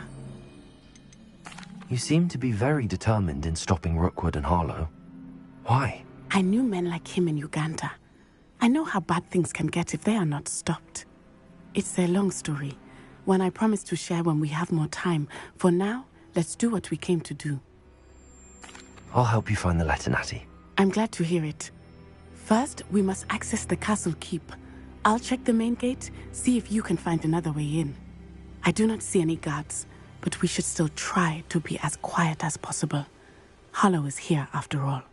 You seem to be very determined in stopping Rookwood and Harlow. Why? I knew men like him in Uganda. I know how bad things can get if they are not stopped. It's a long story, one I promise to share when we have more time. For now, let's do what we came to do. I'll help you find the letter, Natty. I'm glad to hear it. First, we must access the castle keep. I'll check the main gate, see if you can find another way in. I do not see any guards, but we should still try to be as quiet as possible. Harlow is here after all.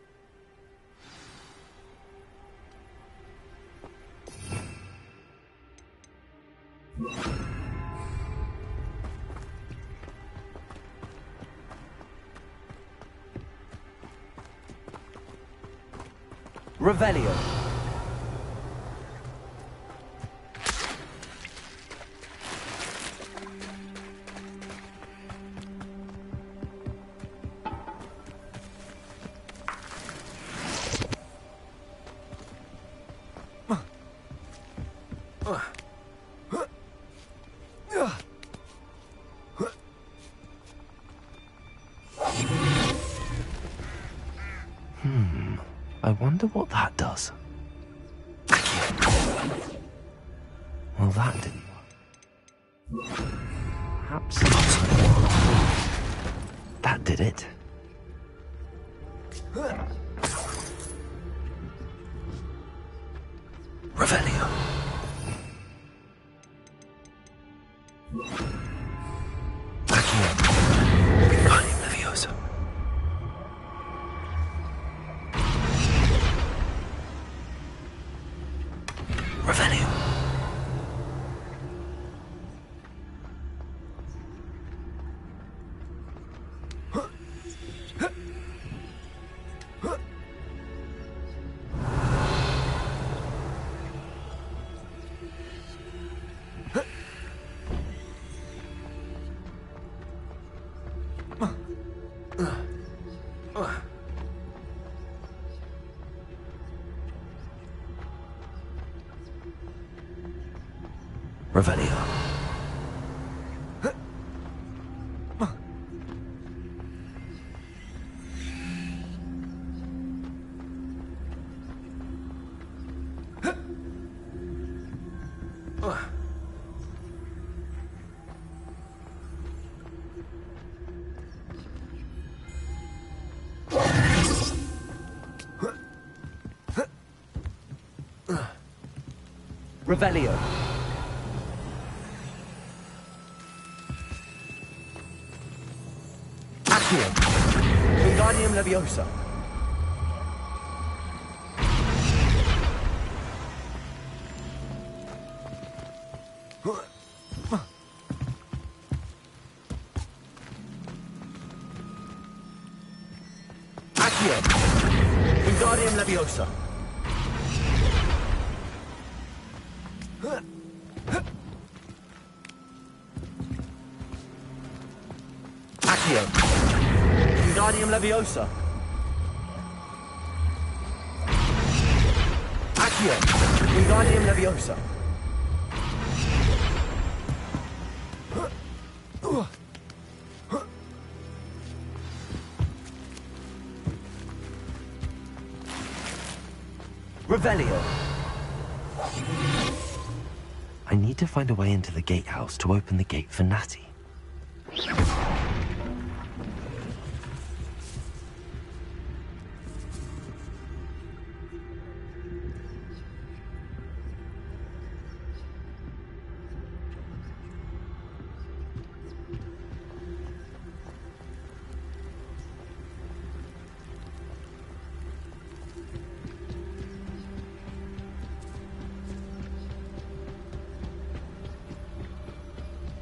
Revelio. I wonder what that does. Well, that didn't work. Perhaps that did it. Revelio. Wingardium Leviosa. Revelio. Revelio. Revelio. Wingardium Leviosa. Accio! Wingardium Leviosa! Accio! Wingardium Leviosa! Accio! Wingardium Leviosa! Revelio! I need to find a way into the gatehouse to open the gate for Natty.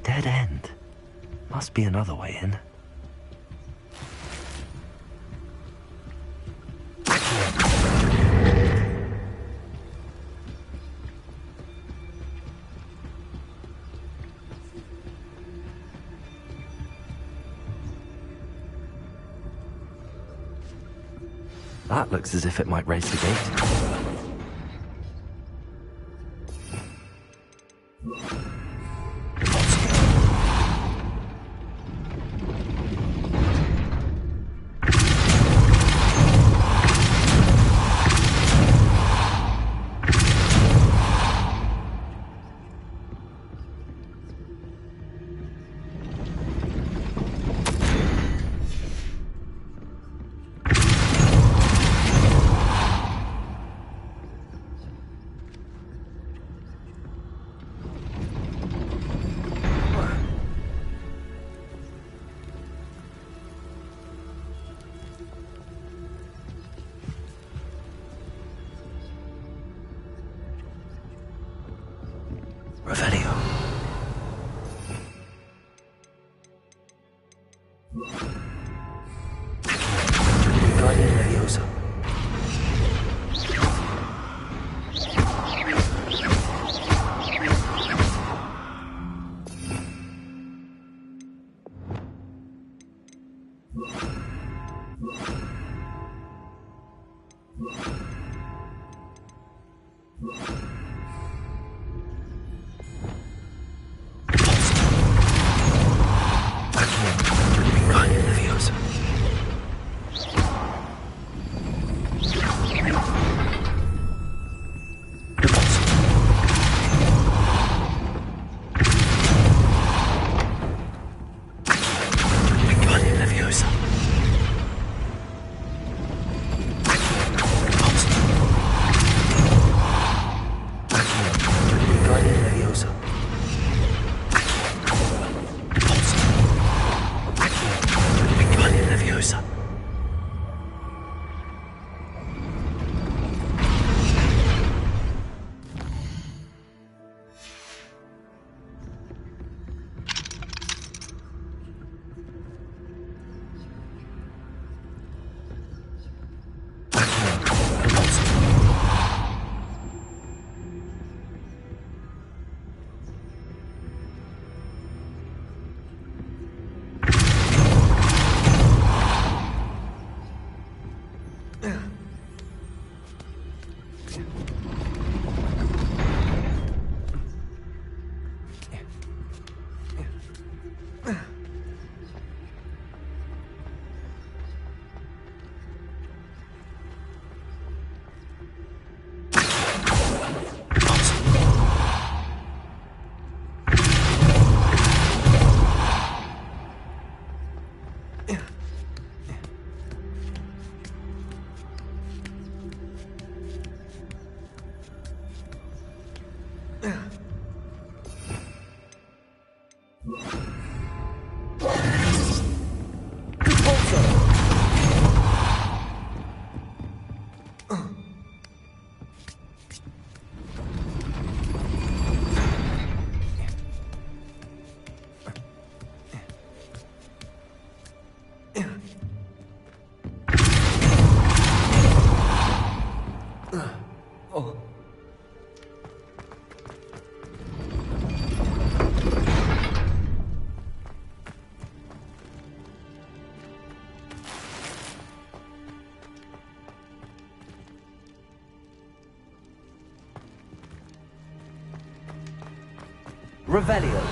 Dead end. Must be another way in. That looks as if it might raise the gate. Revelio. Wingardium Leviosa. Wingardium Leviosa. Wingardium Leviosa. Revelio.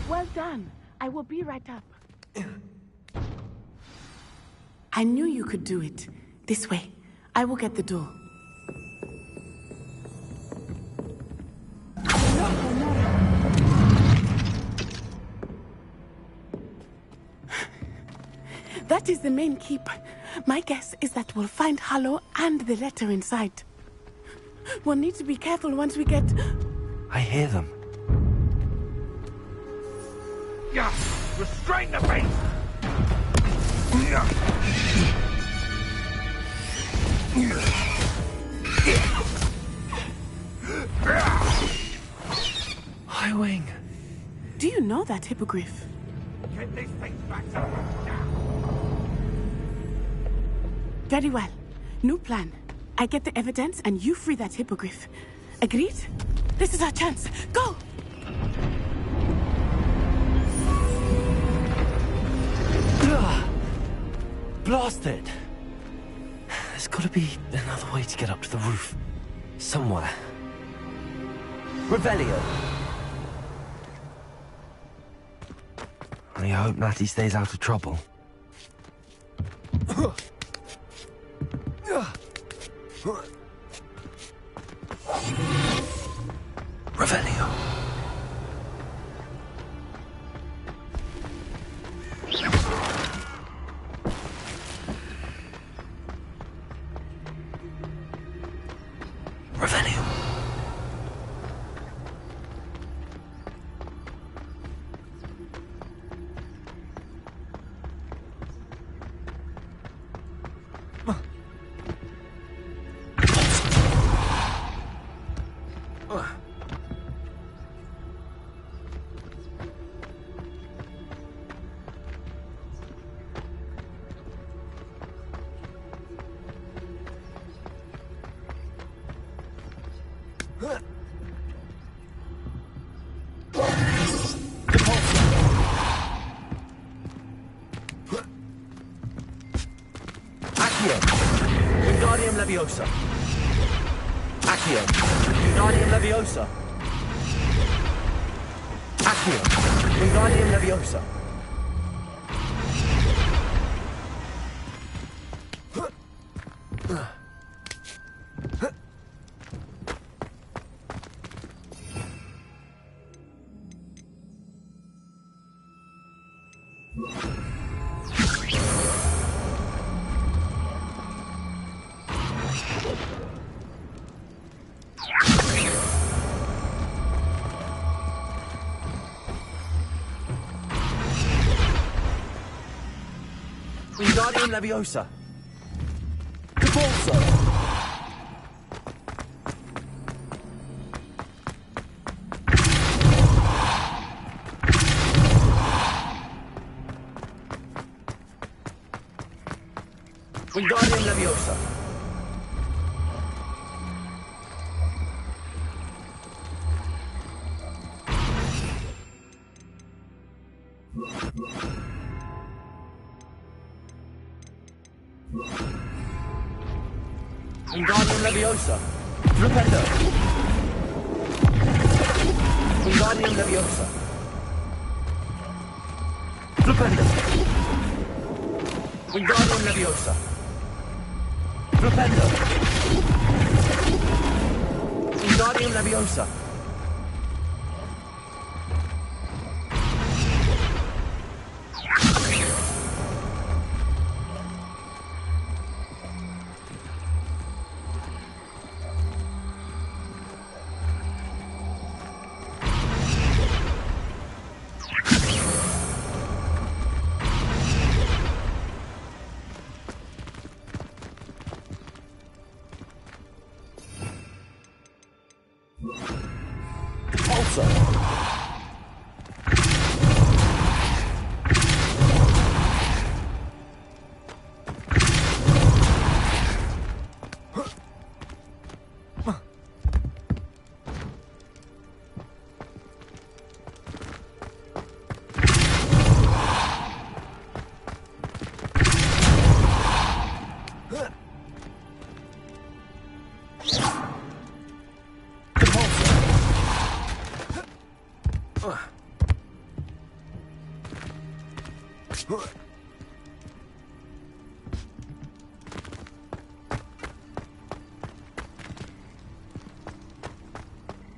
Well done. I will be right up. I knew you could do it. This way. I will get the door. That is the main keep. My guess is that we'll find Hollow and the letter inside. We'll need to be careful once we get... I hear them. Yeah, restrain the beast! High Wing. Do you know that hippogriff? Get these things back to me now! Very well. New plan. I get the evidence and you free that hippogriff. Agreed? This is our chance. Go! Blasted! There's gotta be another way to get up to the roof. Somewhere. Revelio! I hope Natty stays out of trouble. Revelio. Revelio. Wingardium Leviosa. Accio. Wingardium Leviosa. Accio. Wingardium Leviosa. Wingardium Leviosa. Capulso. Wingardium Leviosa. Wingardium Leviosa. Flipendo. Wingardium Leviosa. Flipendo. Wingardium Leviosa. Flipendo. Wingardium Leviosa. Repulsor!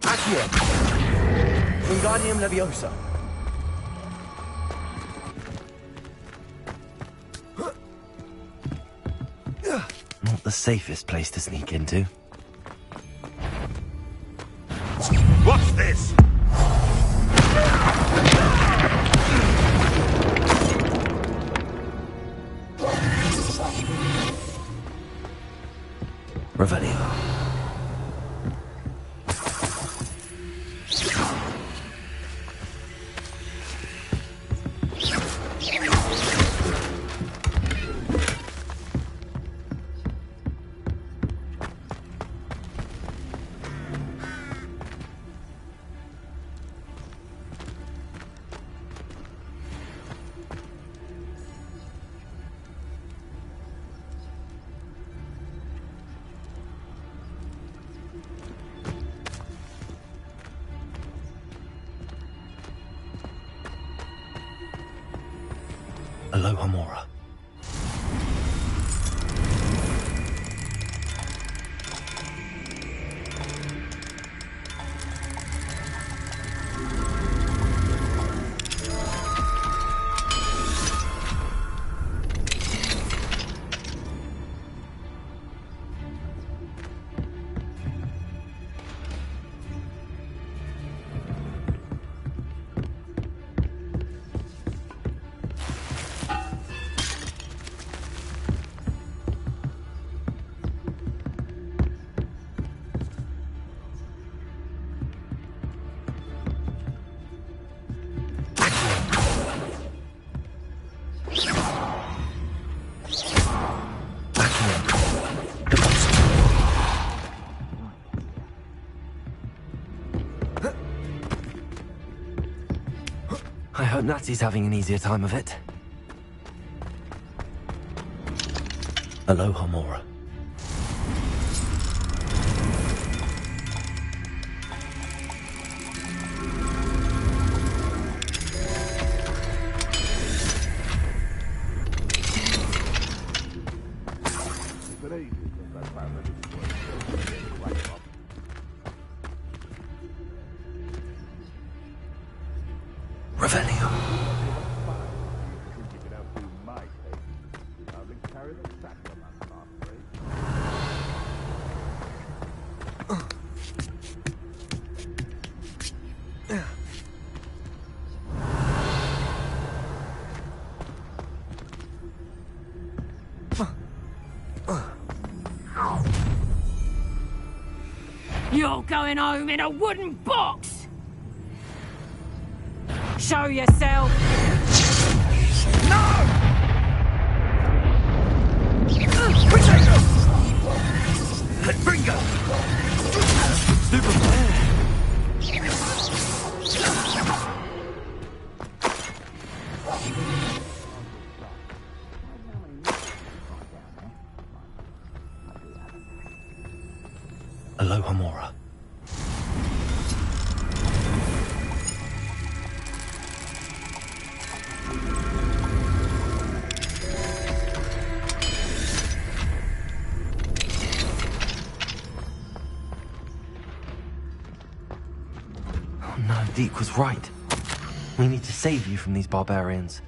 Accio! Wingardium Leviosa! Not the safest place to sneak into. What's this? Revelio. Aloha Mora. I hope Natsy's having an easier time of it. Aloha Mora. Revelio. You're going home in a wooden box! Show yourself! No! Bingo! Aloha Mora. Oh no, Deke was right. We need to save you from these barbarians.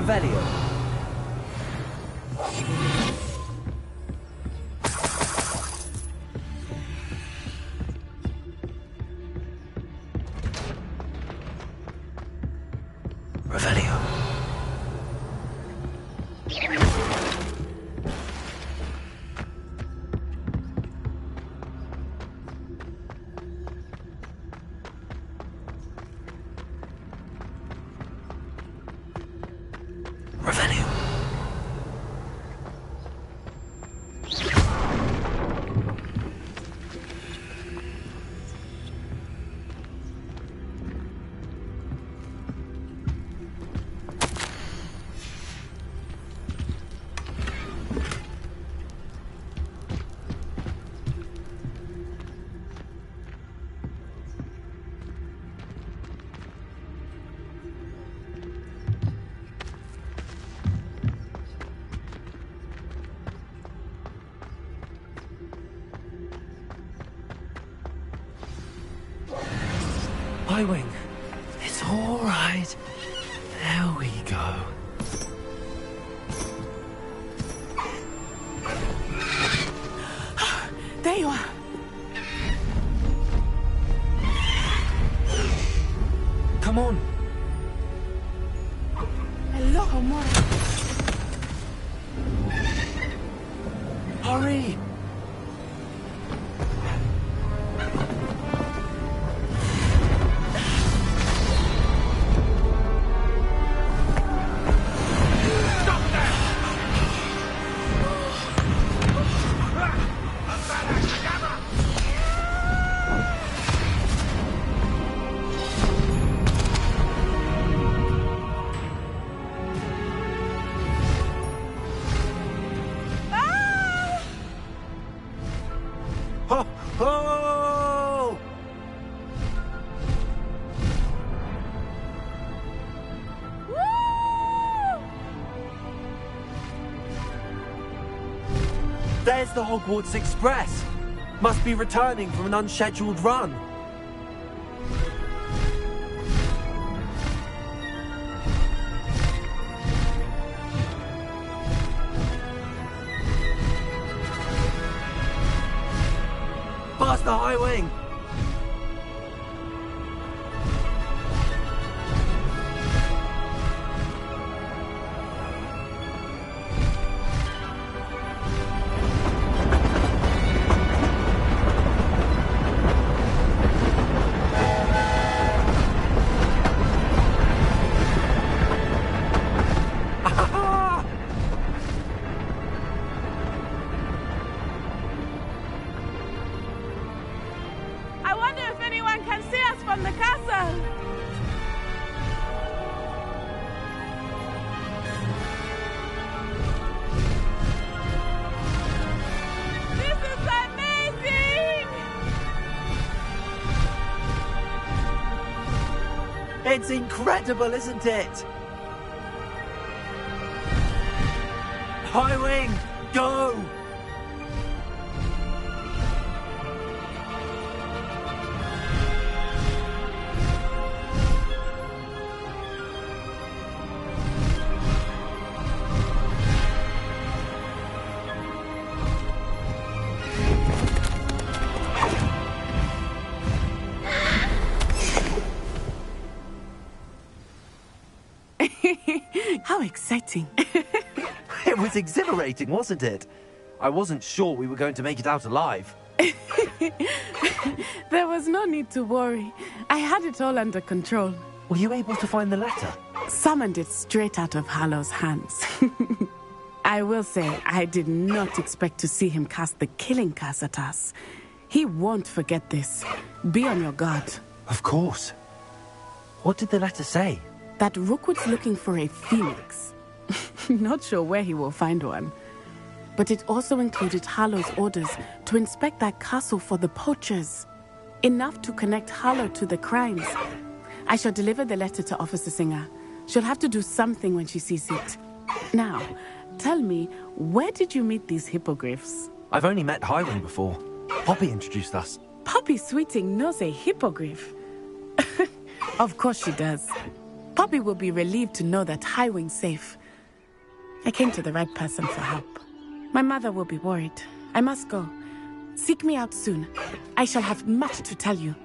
Revelio. Revelio. Revelio. Highwing. It's all right. There we go. There you are. Come on. Hello, Homura. Hurry. Ho, ho! There's the Hogwarts Express. Must be returning from an unscheduled run. Past the high wing. I wonder if anyone can see us from the castle. This is amazing! It's incredible, isn't it? High wing, go! How exciting. It was exhilarating, wasn't it? I wasn't sure we were going to make it out alive. There was no need to worry. I had it all under control. Were you able to find the letter? Summoned it straight out of Hallow's hands. I will say, I did not expect to see him cast the killing curse at us. He won't forget this. Be on your guard. Of course. What did the letter say? That Rookwood's looking for a phoenix. Not sure where he will find one. But it also included Hallow's orders to inspect that castle for the poachers. Enough to connect Hallow to the crimes. I shall deliver the letter to Officer Singer. She'll have to do something when she sees it. Now, tell me, where did you meet these hippogriffs? I've only met Highwing before. Poppy introduced us. Poppy Sweeting knows a hippogriff. Of course she does. Poppy will be relieved to know that Highwing's safe. I came to the right person for help. My mother will be worried. I must go. Seek me out soon. I shall have much to tell you.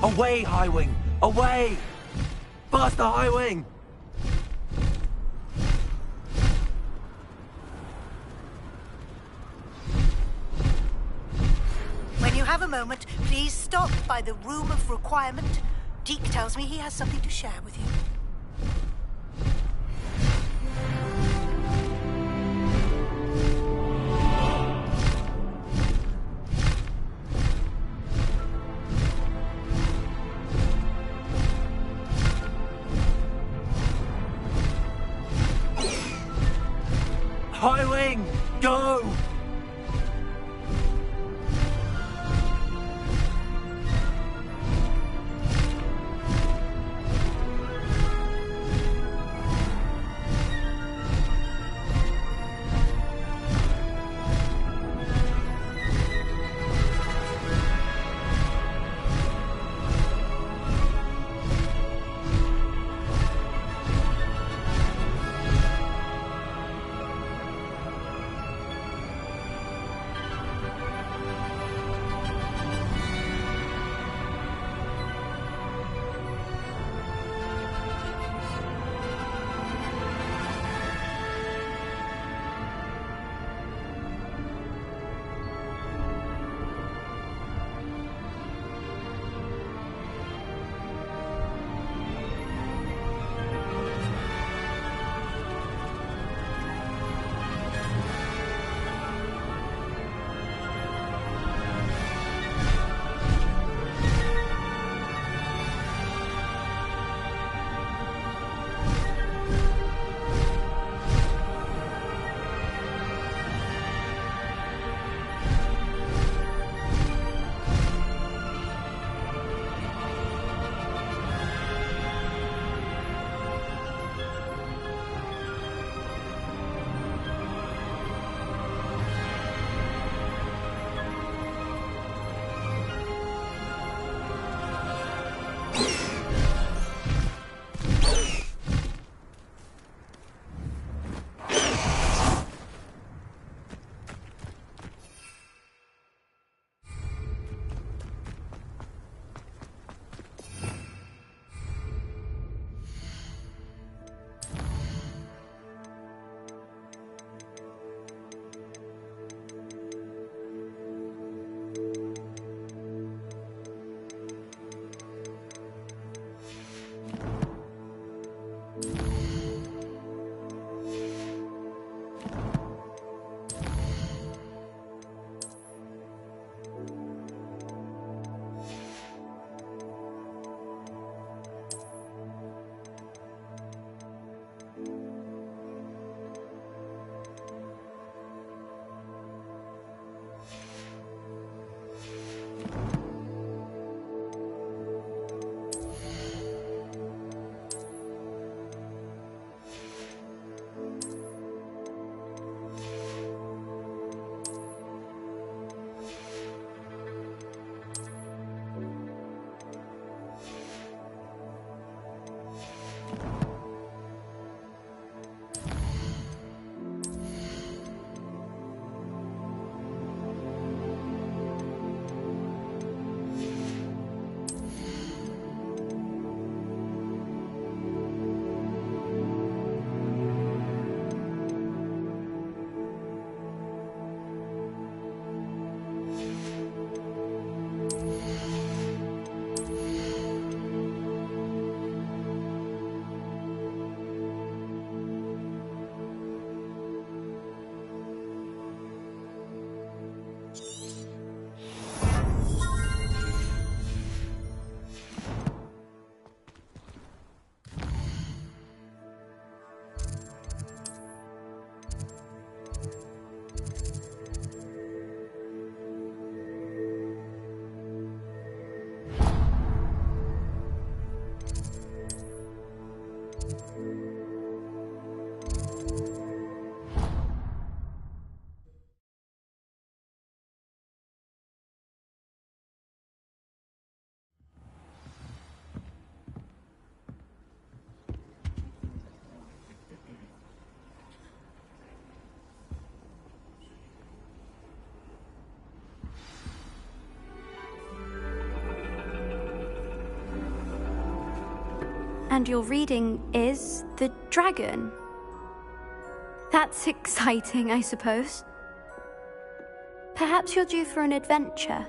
Away, High Wing! Away! Faster, High Wing! When you have a moment, please stop by the Room of Requirement. Deke tells me he has something to share with you. High Wing, go! And your reading is the dragon. That's exciting, I suppose. Perhaps you're due for an adventure.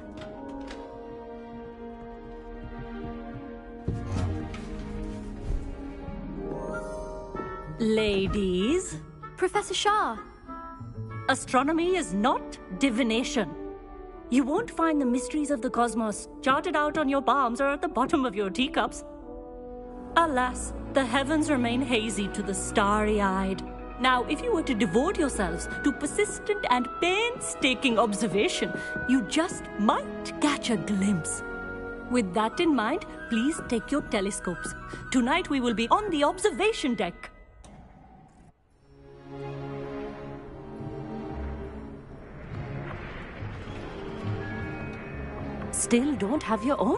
Ladies. Professor Shah. Astronomy is not divination. You won't find the mysteries of the cosmos charted out on your palms or at the bottom of your teacups. Alas, the heavens remain hazy to the starry-eyed. Now, if you were to devote yourselves to persistent and painstaking observation, you just might catch a glimpse. With that in mind, please take your telescopes. Tonight we will be on the observation deck. Still don't have your own?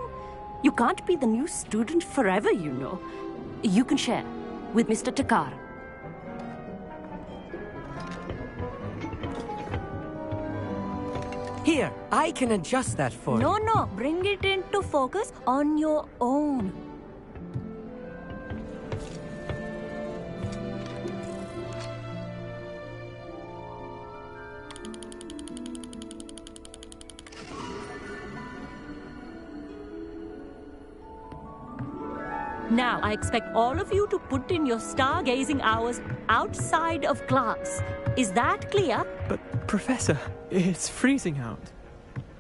You can't be the new student forever, you know. You can share with Mr. Takar. Here, I can adjust that for you. No, bring it into focus on your own. Now, I expect all of you to put in your stargazing hours outside of class. Is that clear? But, Professor, it's freezing out.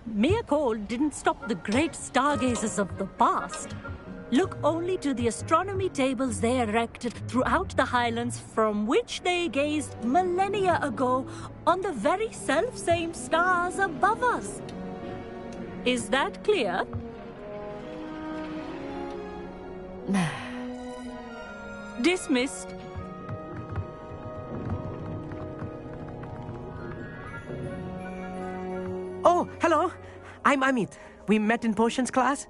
Mere cold didn't stop the great stargazers of the past. Look only to the astronomy tables they erected throughout the highlands from which they gazed millennia ago on the very self-same stars above us. Is that clear? Dismissed. Oh, hello. I'm Amit. We met in potions class.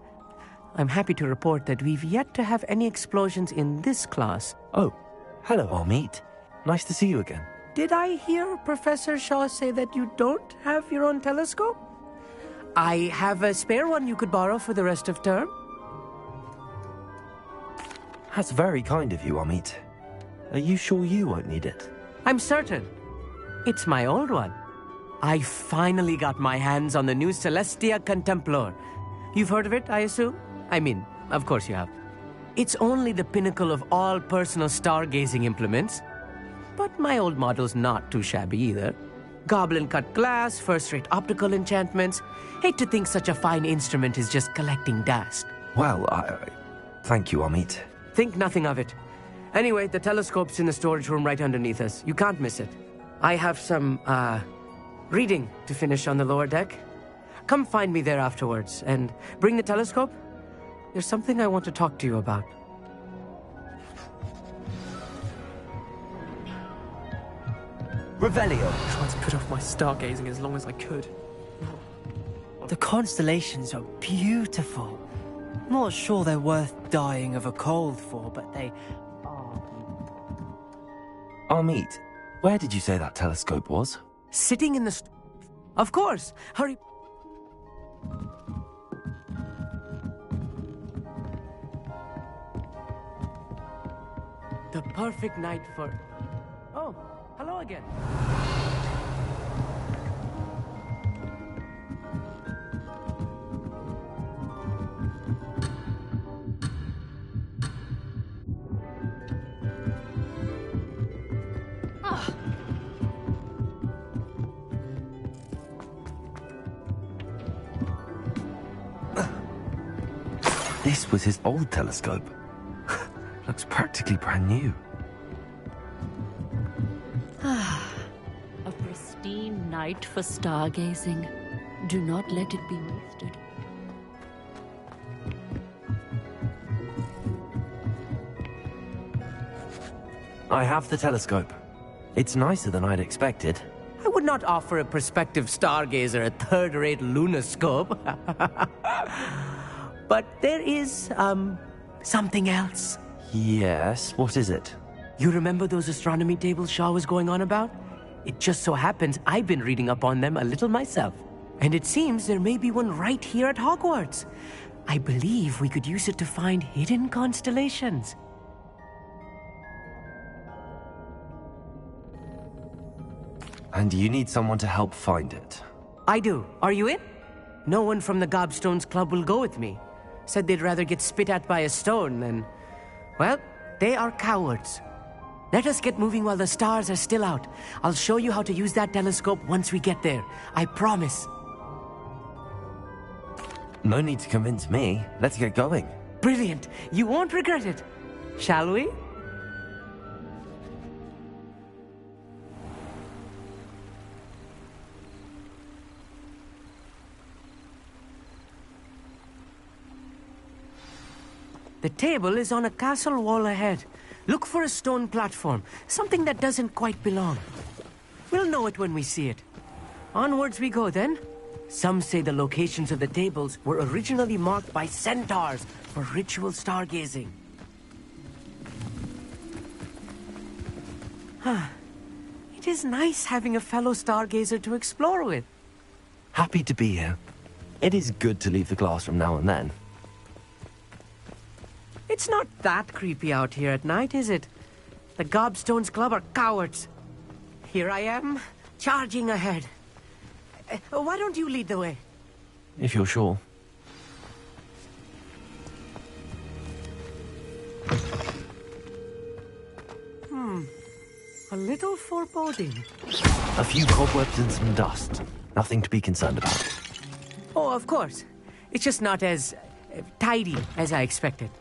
I'm happy to report that we've yet to have any explosions in this class. Oh, hello, Amit. Nice to see you again. Did I hear Professor Shaw say that you don't have your own telescope? I have a spare one you could borrow for the rest of term. That's very kind of you, Amit. Are you sure you won't need it? I'm certain. It's my old one. I finally got my hands on the new Celestia Contemplar. You've heard of it, I assume? I mean, of course you have. It's only the pinnacle of all personal stargazing implements. But my old model's not too shabby either. Goblin-cut glass, first-rate optical enchantments. Hate to think such a fine instrument is just collecting dust. Well, thank you, Amit. Think nothing of it. Anyway, the telescope's in the storage room right underneath us. You can't miss it. I have some, reading to finish on the lower deck. Come find me there afterwards, and bring the telescope. There's something I want to talk to you about. Revelio. I tried to put off my stargazing as long as I could. The constellations are beautiful. Not sure they're worth dying of a cold for, but they are. Amit, where did you say that telescope was? Sitting in the... Of course! Hurry... The perfect night for... Oh, hello again. This was his old telescope. Looks practically brand new. A pristine night for stargazing. Do not let it be wasted. I have the telescope. It's nicer than I'd expected. I would not offer a prospective stargazer a third-rate lunoscope. But there is, something else. Yes, what is it? You remember those astronomy tables Shaw was going on about? It just so happens I've been reading up on them a little myself. And it seems there may be one right here at Hogwarts. I believe we could use it to find hidden constellations. And you need someone to help find it. I do. Are you in? No one from the Gobstones Club will go with me. Said they'd rather get spit at by a stone than... Well, they are cowards. Let us get moving while the stars are still out. I'll show you how to use that telescope once we get there. I promise. No need to convince me. Let's get going. Brilliant. You won't regret it. Shall we? The table is on a castle wall ahead. Look for a stone platform, something that doesn't quite belong. We'll know it when we see it. Onwards we go then. Some say the locations of the tables were originally marked by centaurs for ritual stargazing. It is nice having a fellow stargazer to explore with. Happy to be here. It is good to leave the classroom now and then. It's not that creepy out here at night, is it? The Gobstones Club are cowards. Here I am, charging ahead. Why don't you lead the way? If you're sure. A little foreboding. A few cobwebs and some dust. Nothing to be concerned about. Oh, of course. It's just not as tidy as I expected.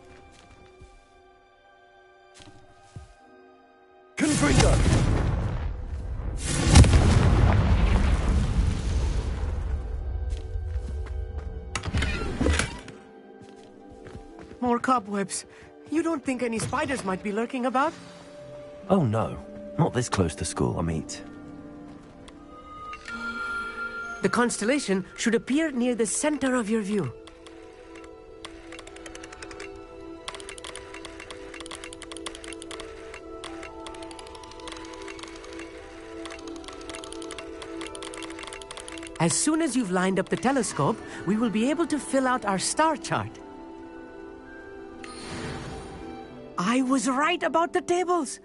Confringo! More cobwebs. You don't think any spiders might be lurking about? Oh no. Not this close to school, Amit. The constellation should appear near the center of your view. As soon as you've lined up the telescope, we will be able to fill out our star chart. I was right about the tables.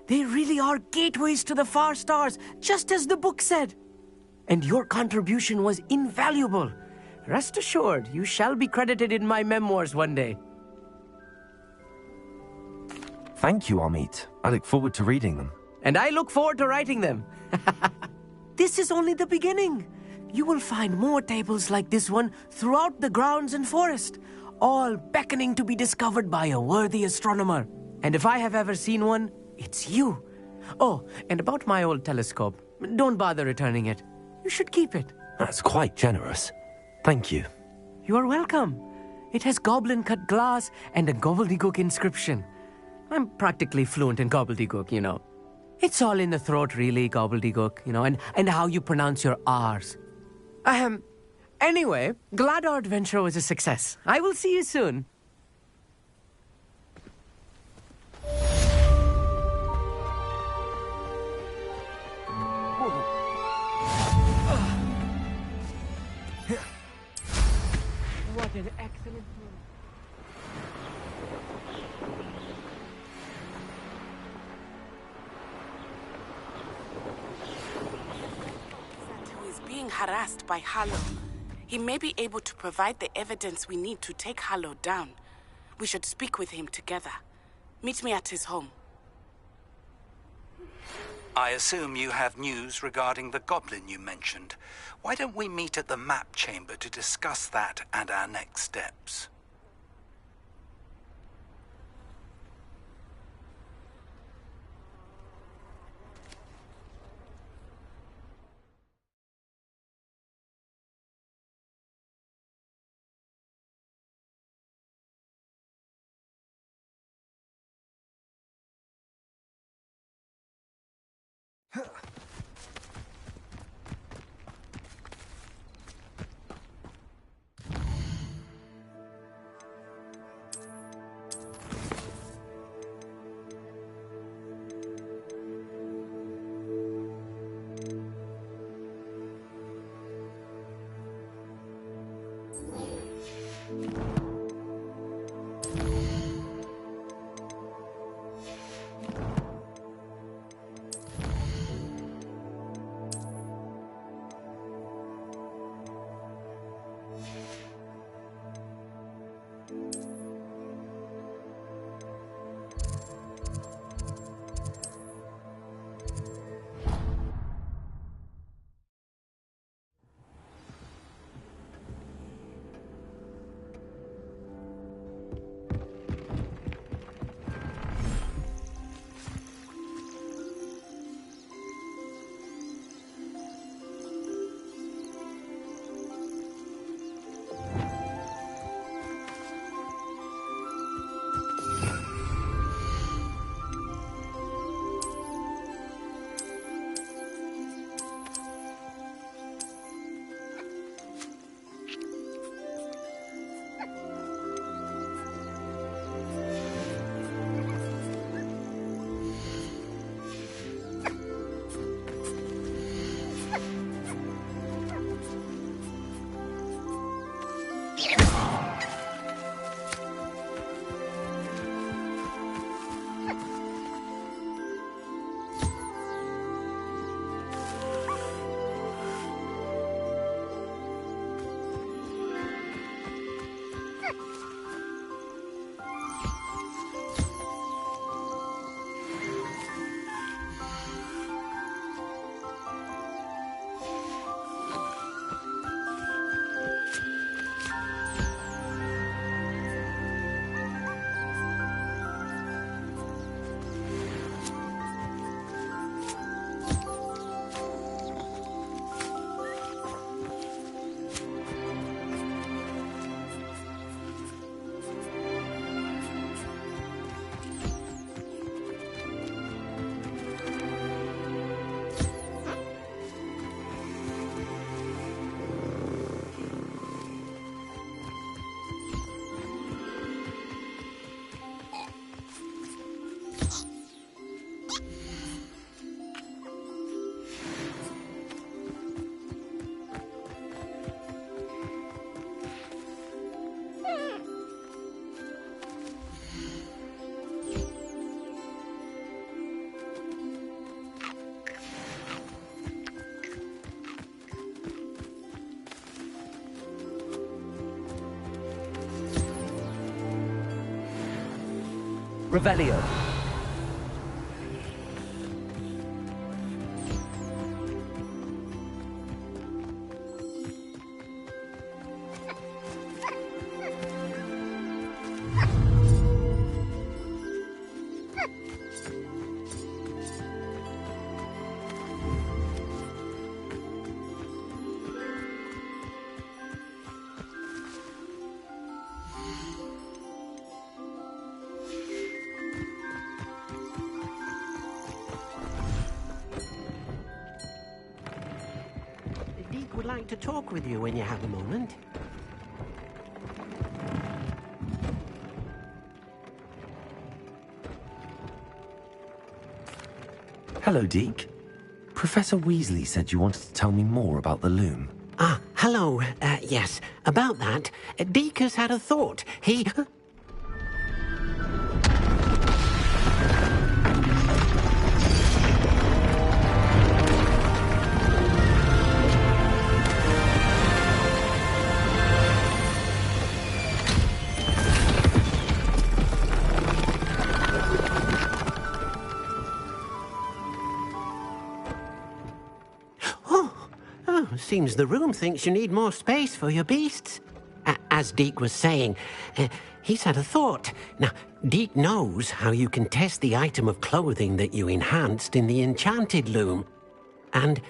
They really are gateways to the far stars, just as the book said. And your contribution was invaluable. Rest assured, you shall be credited in my memoirs one day. Thank you, Amit. I look forward to reading them. And I look forward to writing them. This is only the beginning. You will find more tables like this one throughout the grounds and forest, all beckoning to be discovered by a worthy astronomer. And if I have ever seen one, it's you. Oh, and about my old telescope, don't bother returning it. You should keep it. That's quite generous. Thank you. You are welcome. It has goblin-cut glass and a gobbledygook inscription. I'm practically fluent in gobbledygook, you know. It's all in the throat, really, gobbledygook, you know, and how you pronounce your R's. Anyway, glad our adventure was a success. I will see you soon. What an excellent move. Who is being harassed by Harlow. He may be able to provide the evidence we need to take Harlow down. We should speak with him together. Meet me at his home. I assume you have news regarding the goblin you mentioned. Why don't we meet at the map chamber to discuss that and our next steps? Revelio. Deek would like to talk with you when you have a moment. Hello, Deke. Professor Weasley said you wanted to tell me more about the loom. Ah, hello. Yes, about that. Deek has had a thought. He... Seems the room thinks you need more space for your beasts. As Deek was saying, he's had a thought. Now, Deek knows how you can test the item of clothing that you enhanced in the enchanted loom. And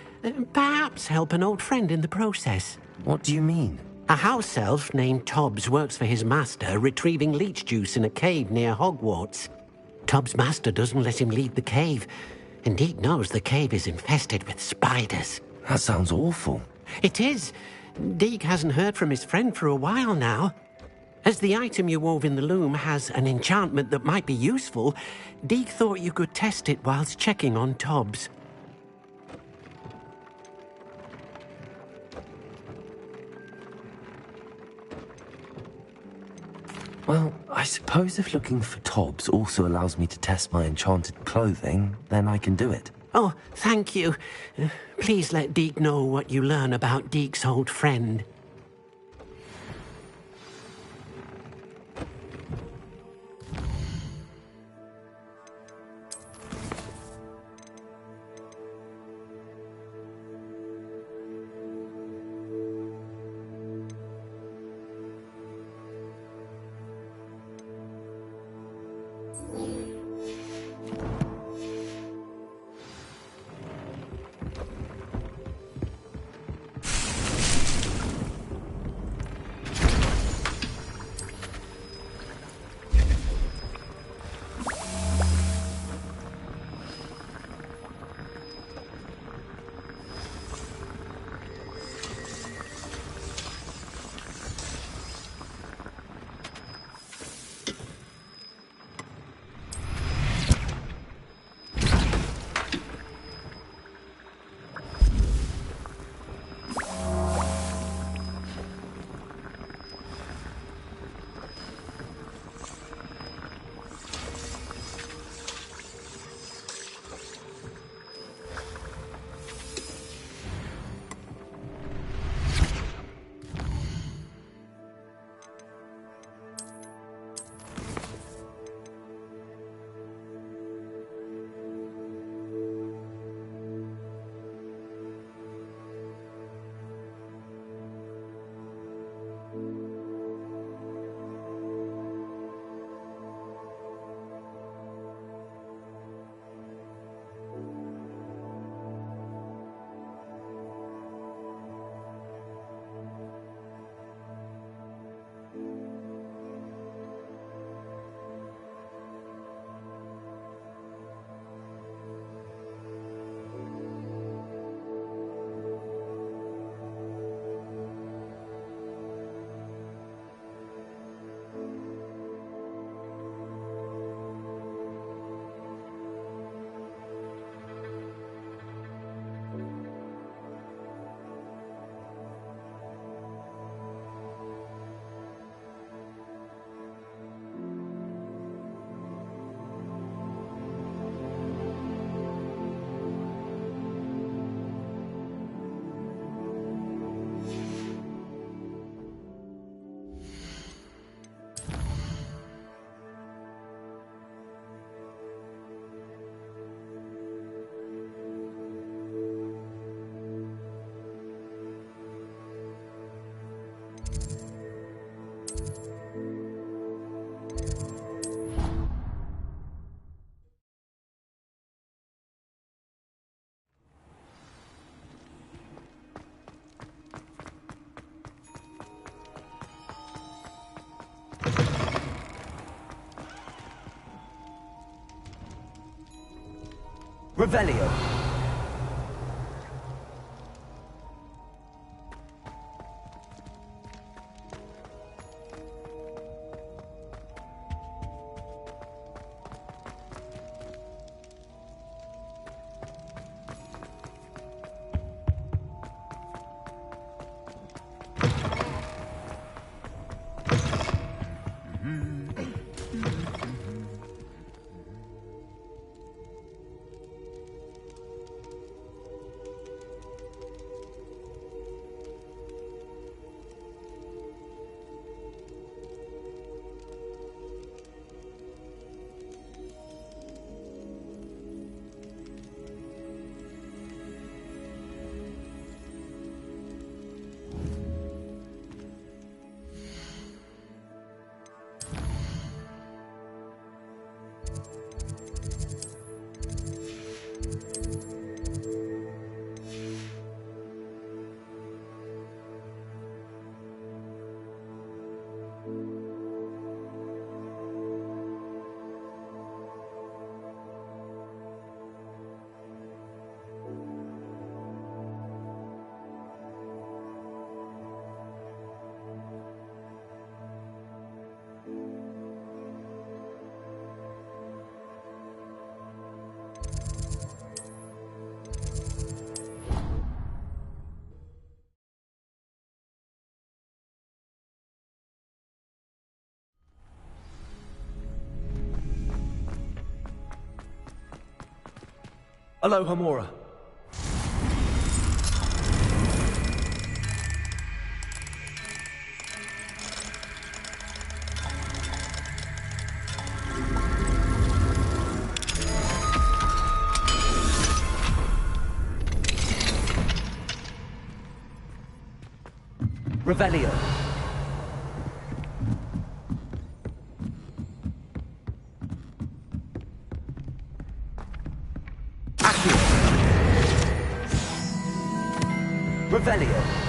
perhaps help an old friend in the process. What do you mean? A house elf named Tobbs works for his master, retrieving leech juice in a cave near Hogwarts. Tobbs' master doesn't let him leave the cave, and Deek knows the cave is infested with spiders. That sounds awful. It is. Deek hasn't heard from his friend for a while now. As the item you wove in the loom has an enchantment that might be useful, Deek thought you could test it whilst checking on Tobbs. Well, I suppose if looking for Tobbs also allows me to test my enchanted clothing, then I can do it. Oh, thank you. Please let Deek know what you learn about Deek's old friend. Revelio. Aloha Mora. Revelio. Revelio.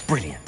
Brilliant.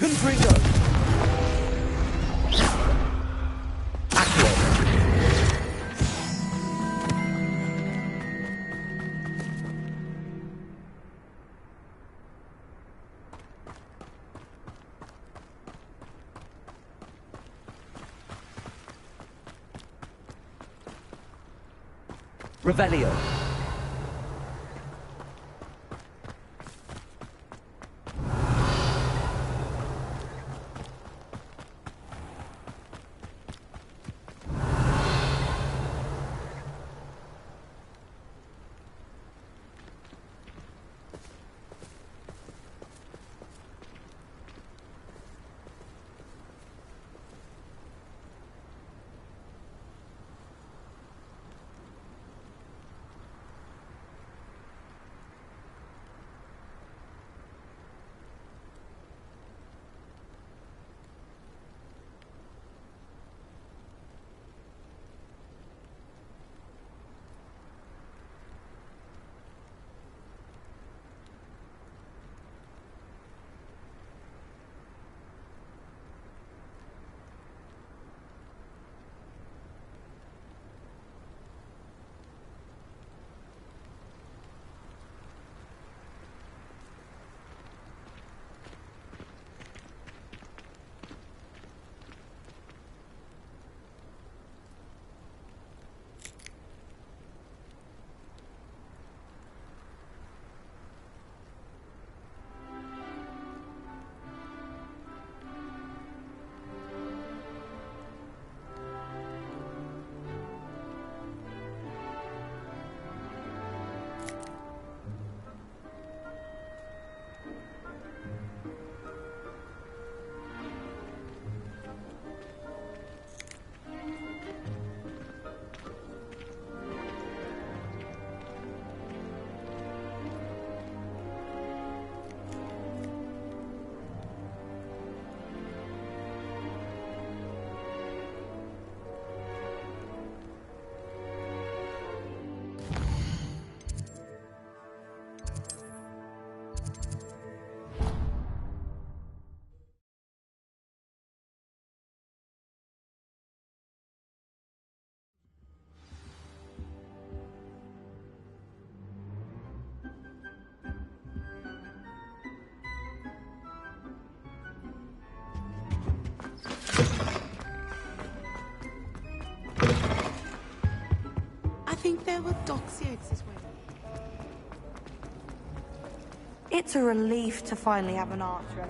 Confringo. Accio. Revelio. think there were doxy eggs this way? It's a relief to finally have an archer.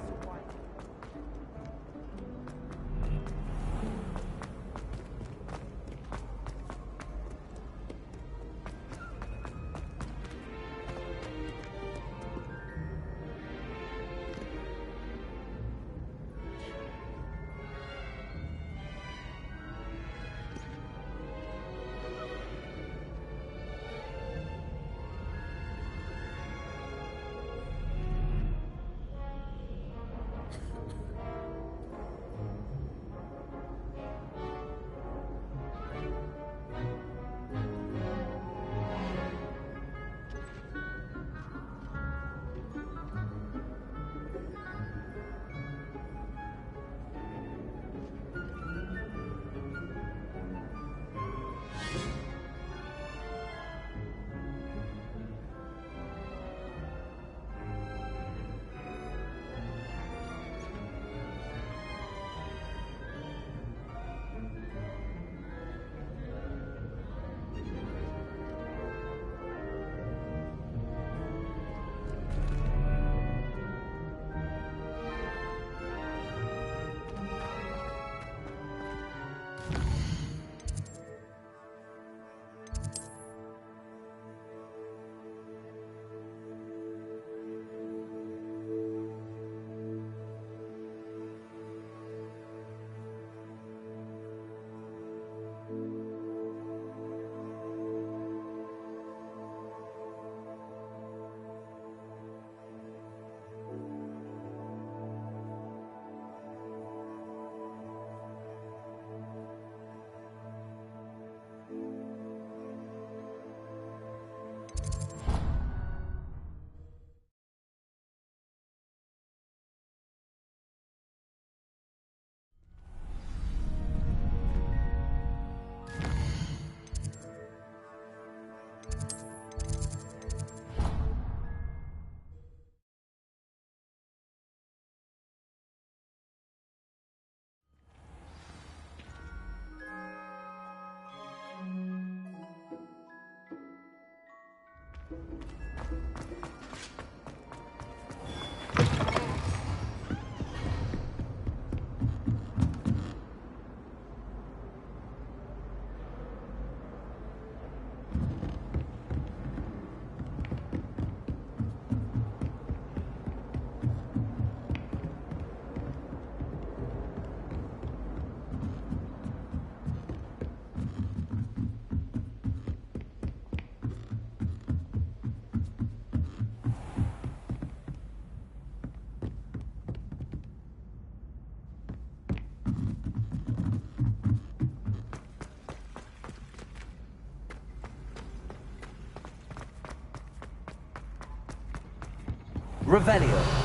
Revelio.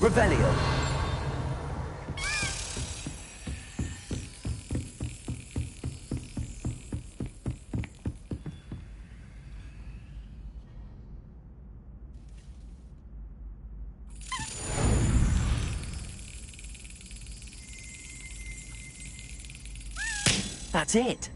Revelio. That's it.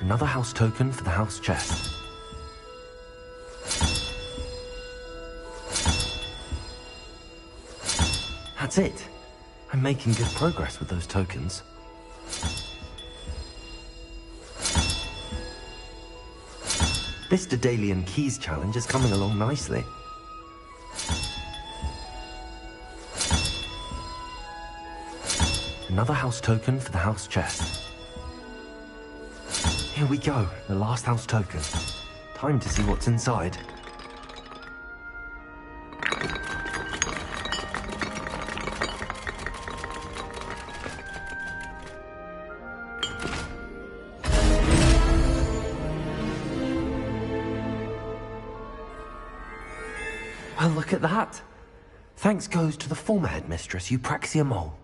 Another house token for the house chest. That's it. I'm making good progress with those tokens. This Daedalian Keys challenge is coming along nicely. Another house token for the house chest. Here we go, the last house token. Time to see what's inside. Well, look at that. Thanks goes to the former headmistress, Eupraxia Mole.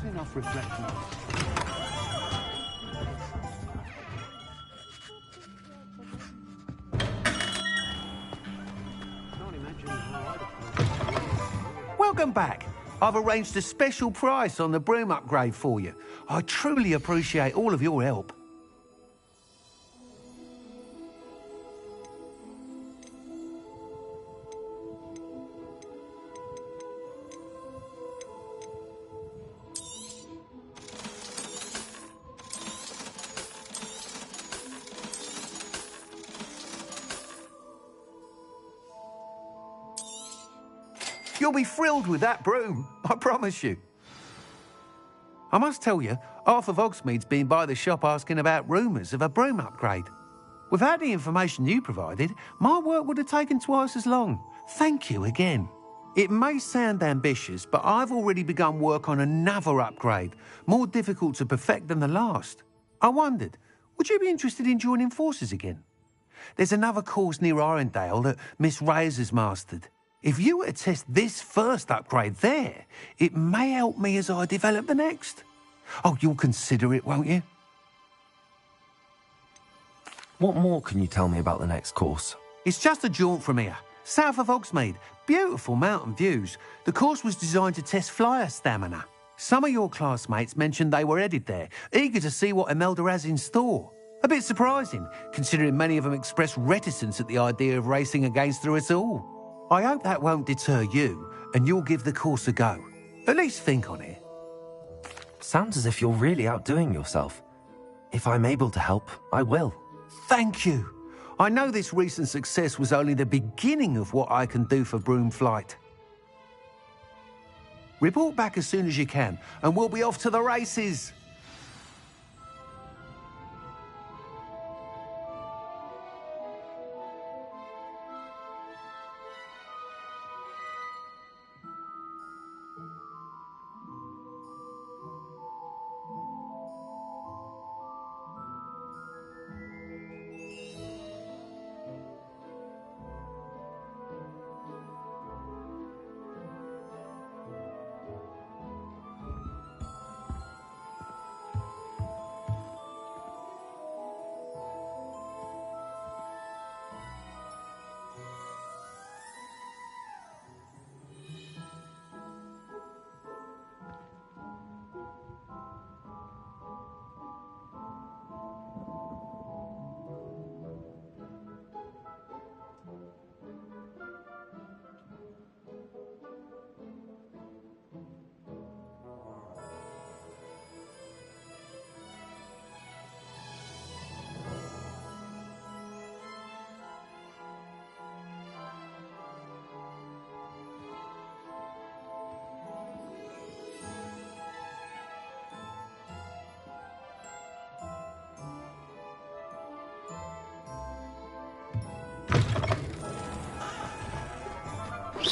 Not enough reflecting. Welcome back. I've arranged a special price on the broom upgrade for you. I truly appreciate all of your help. You'll be thrilled with that broom, I promise you. I must tell you, half of Hogsmeade's been by the shop asking about rumours of a broom upgrade. Without the information you provided, my work would have taken twice as long. Thank you again. It may sound ambitious, but I've already begun work on another upgrade, more difficult to perfect than the last. I wondered, would you be interested in joining forces again? There's another course near Arendale that Miss Reyes has mastered. If you were to test this first upgrade there, it may help me as I develop the next. Oh, you'll consider it, won't you? What more can you tell me about the next course? It's just a jaunt from here, south of Hogsmeade. Beautiful mountain views. The course was designed to test flyer stamina. Some of your classmates mentioned they were headed there, eager to see what Imelda has in store. A bit surprising, considering many of them expressed reticence at the idea of racing against her at all. I hope that won't deter you, and you'll give the course a go. At least think on it. Sounds as if you're really outdoing yourself. If I'm able to help, I will. Thank you. I know this recent success was only the beginning of what I can do for broom flight. Report back as soon as you can, and we'll be off to the races.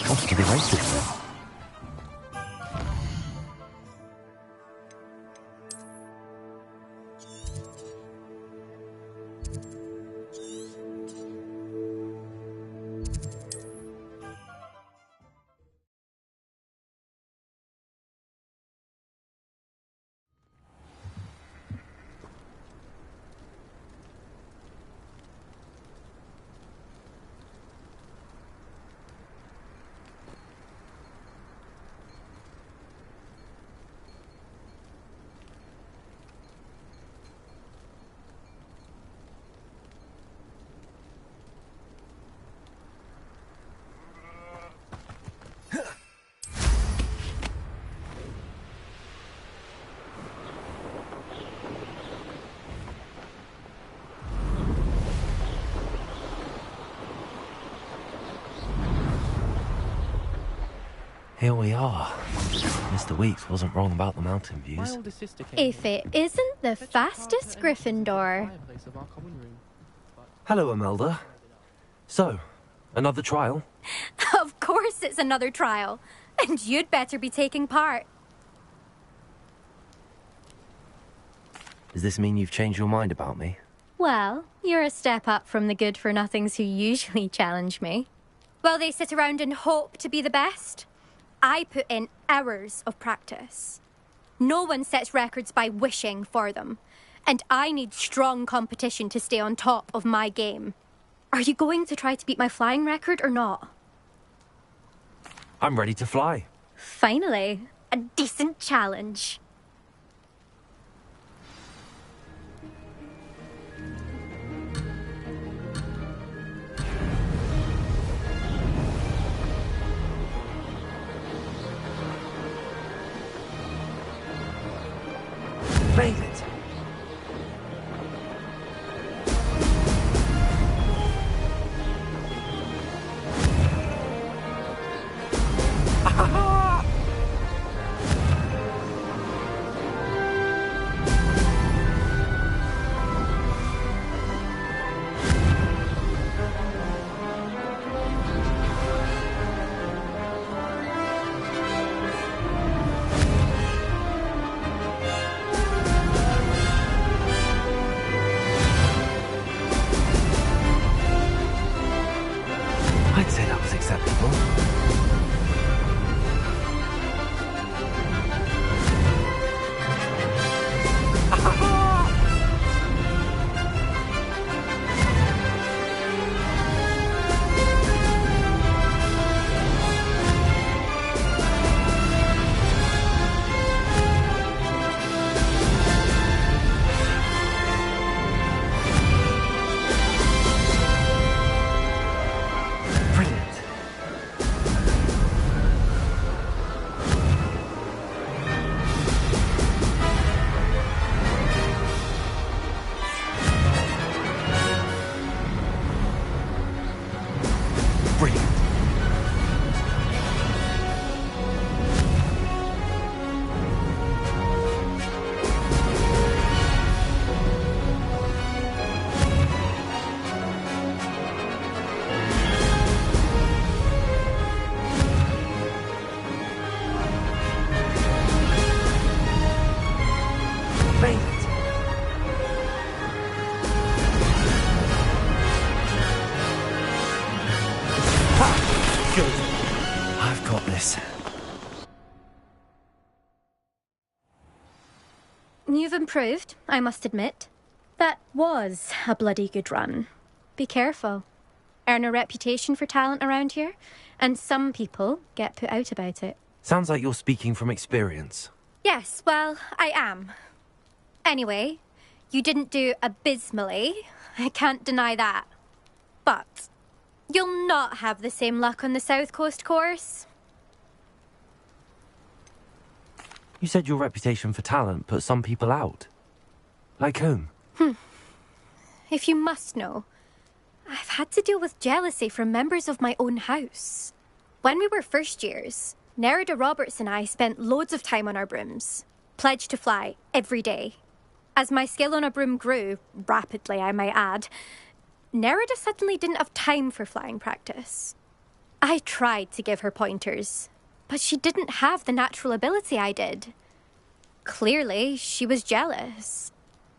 Off to the races then. Here we are. Mr. Weeks wasn't wrong about the mountain views. If it isn't the fastest Gryffindor. Hello, Imelda. So, another trial? Of course it's another trial. And you'd better be taking part. Does this mean you've changed your mind about me? Well, you're a step up from the good-for-nothings who usually challenge me. Well, they sit around and hope to be the best. I put in hours of practice. No one sets records by wishing for them. And I need strong competition to stay on top of my game. Are you going to try to beat my flying record or not? I'm ready to fly. Finally, a decent challenge. Made it. I'd say that was acceptable. I've got this. You've improved, I must admit. That was a bloody good run. Be careful. Earn a reputation for talent around here, and some people get put out about it. Sounds like you're speaking from experience. Yes, well, I am. Anyway, you didn't do abysmally. I can't deny that. But you'll not have the same luck on the South Coast course. You said your reputation for talent put some people out. Like whom? If you must know, I've had to deal with jealousy from members of my own house. When we were first years, Nerida Roberts and I spent loads of time on our brooms, pledged to fly every day. As my skill on a broom grew, rapidly I might add, Nerida suddenly didn't have time for flying practice. I tried to give her pointers, but she didn't have the natural ability I did. Clearly, she was jealous.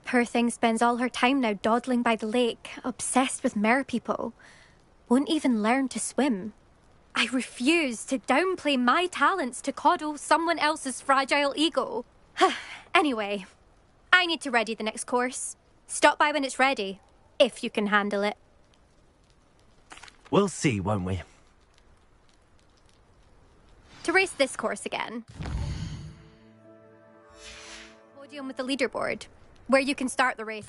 Poor thing spends all her time now dawdling by the lake, obsessed with merpeople. Won't even learn to swim. I refuse to downplay my talents to coddle someone else's fragile ego. Anyway, I need to ready the next course. Stop by when it's ready, if you can handle it. We'll see, won't we? To race this course again. Podium with the leaderboard, where you can start the race.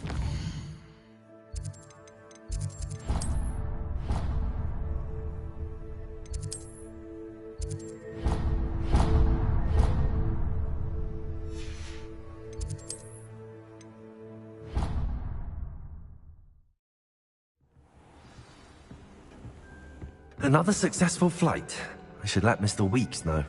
Another successful flight. I should let Mr. Weeks know.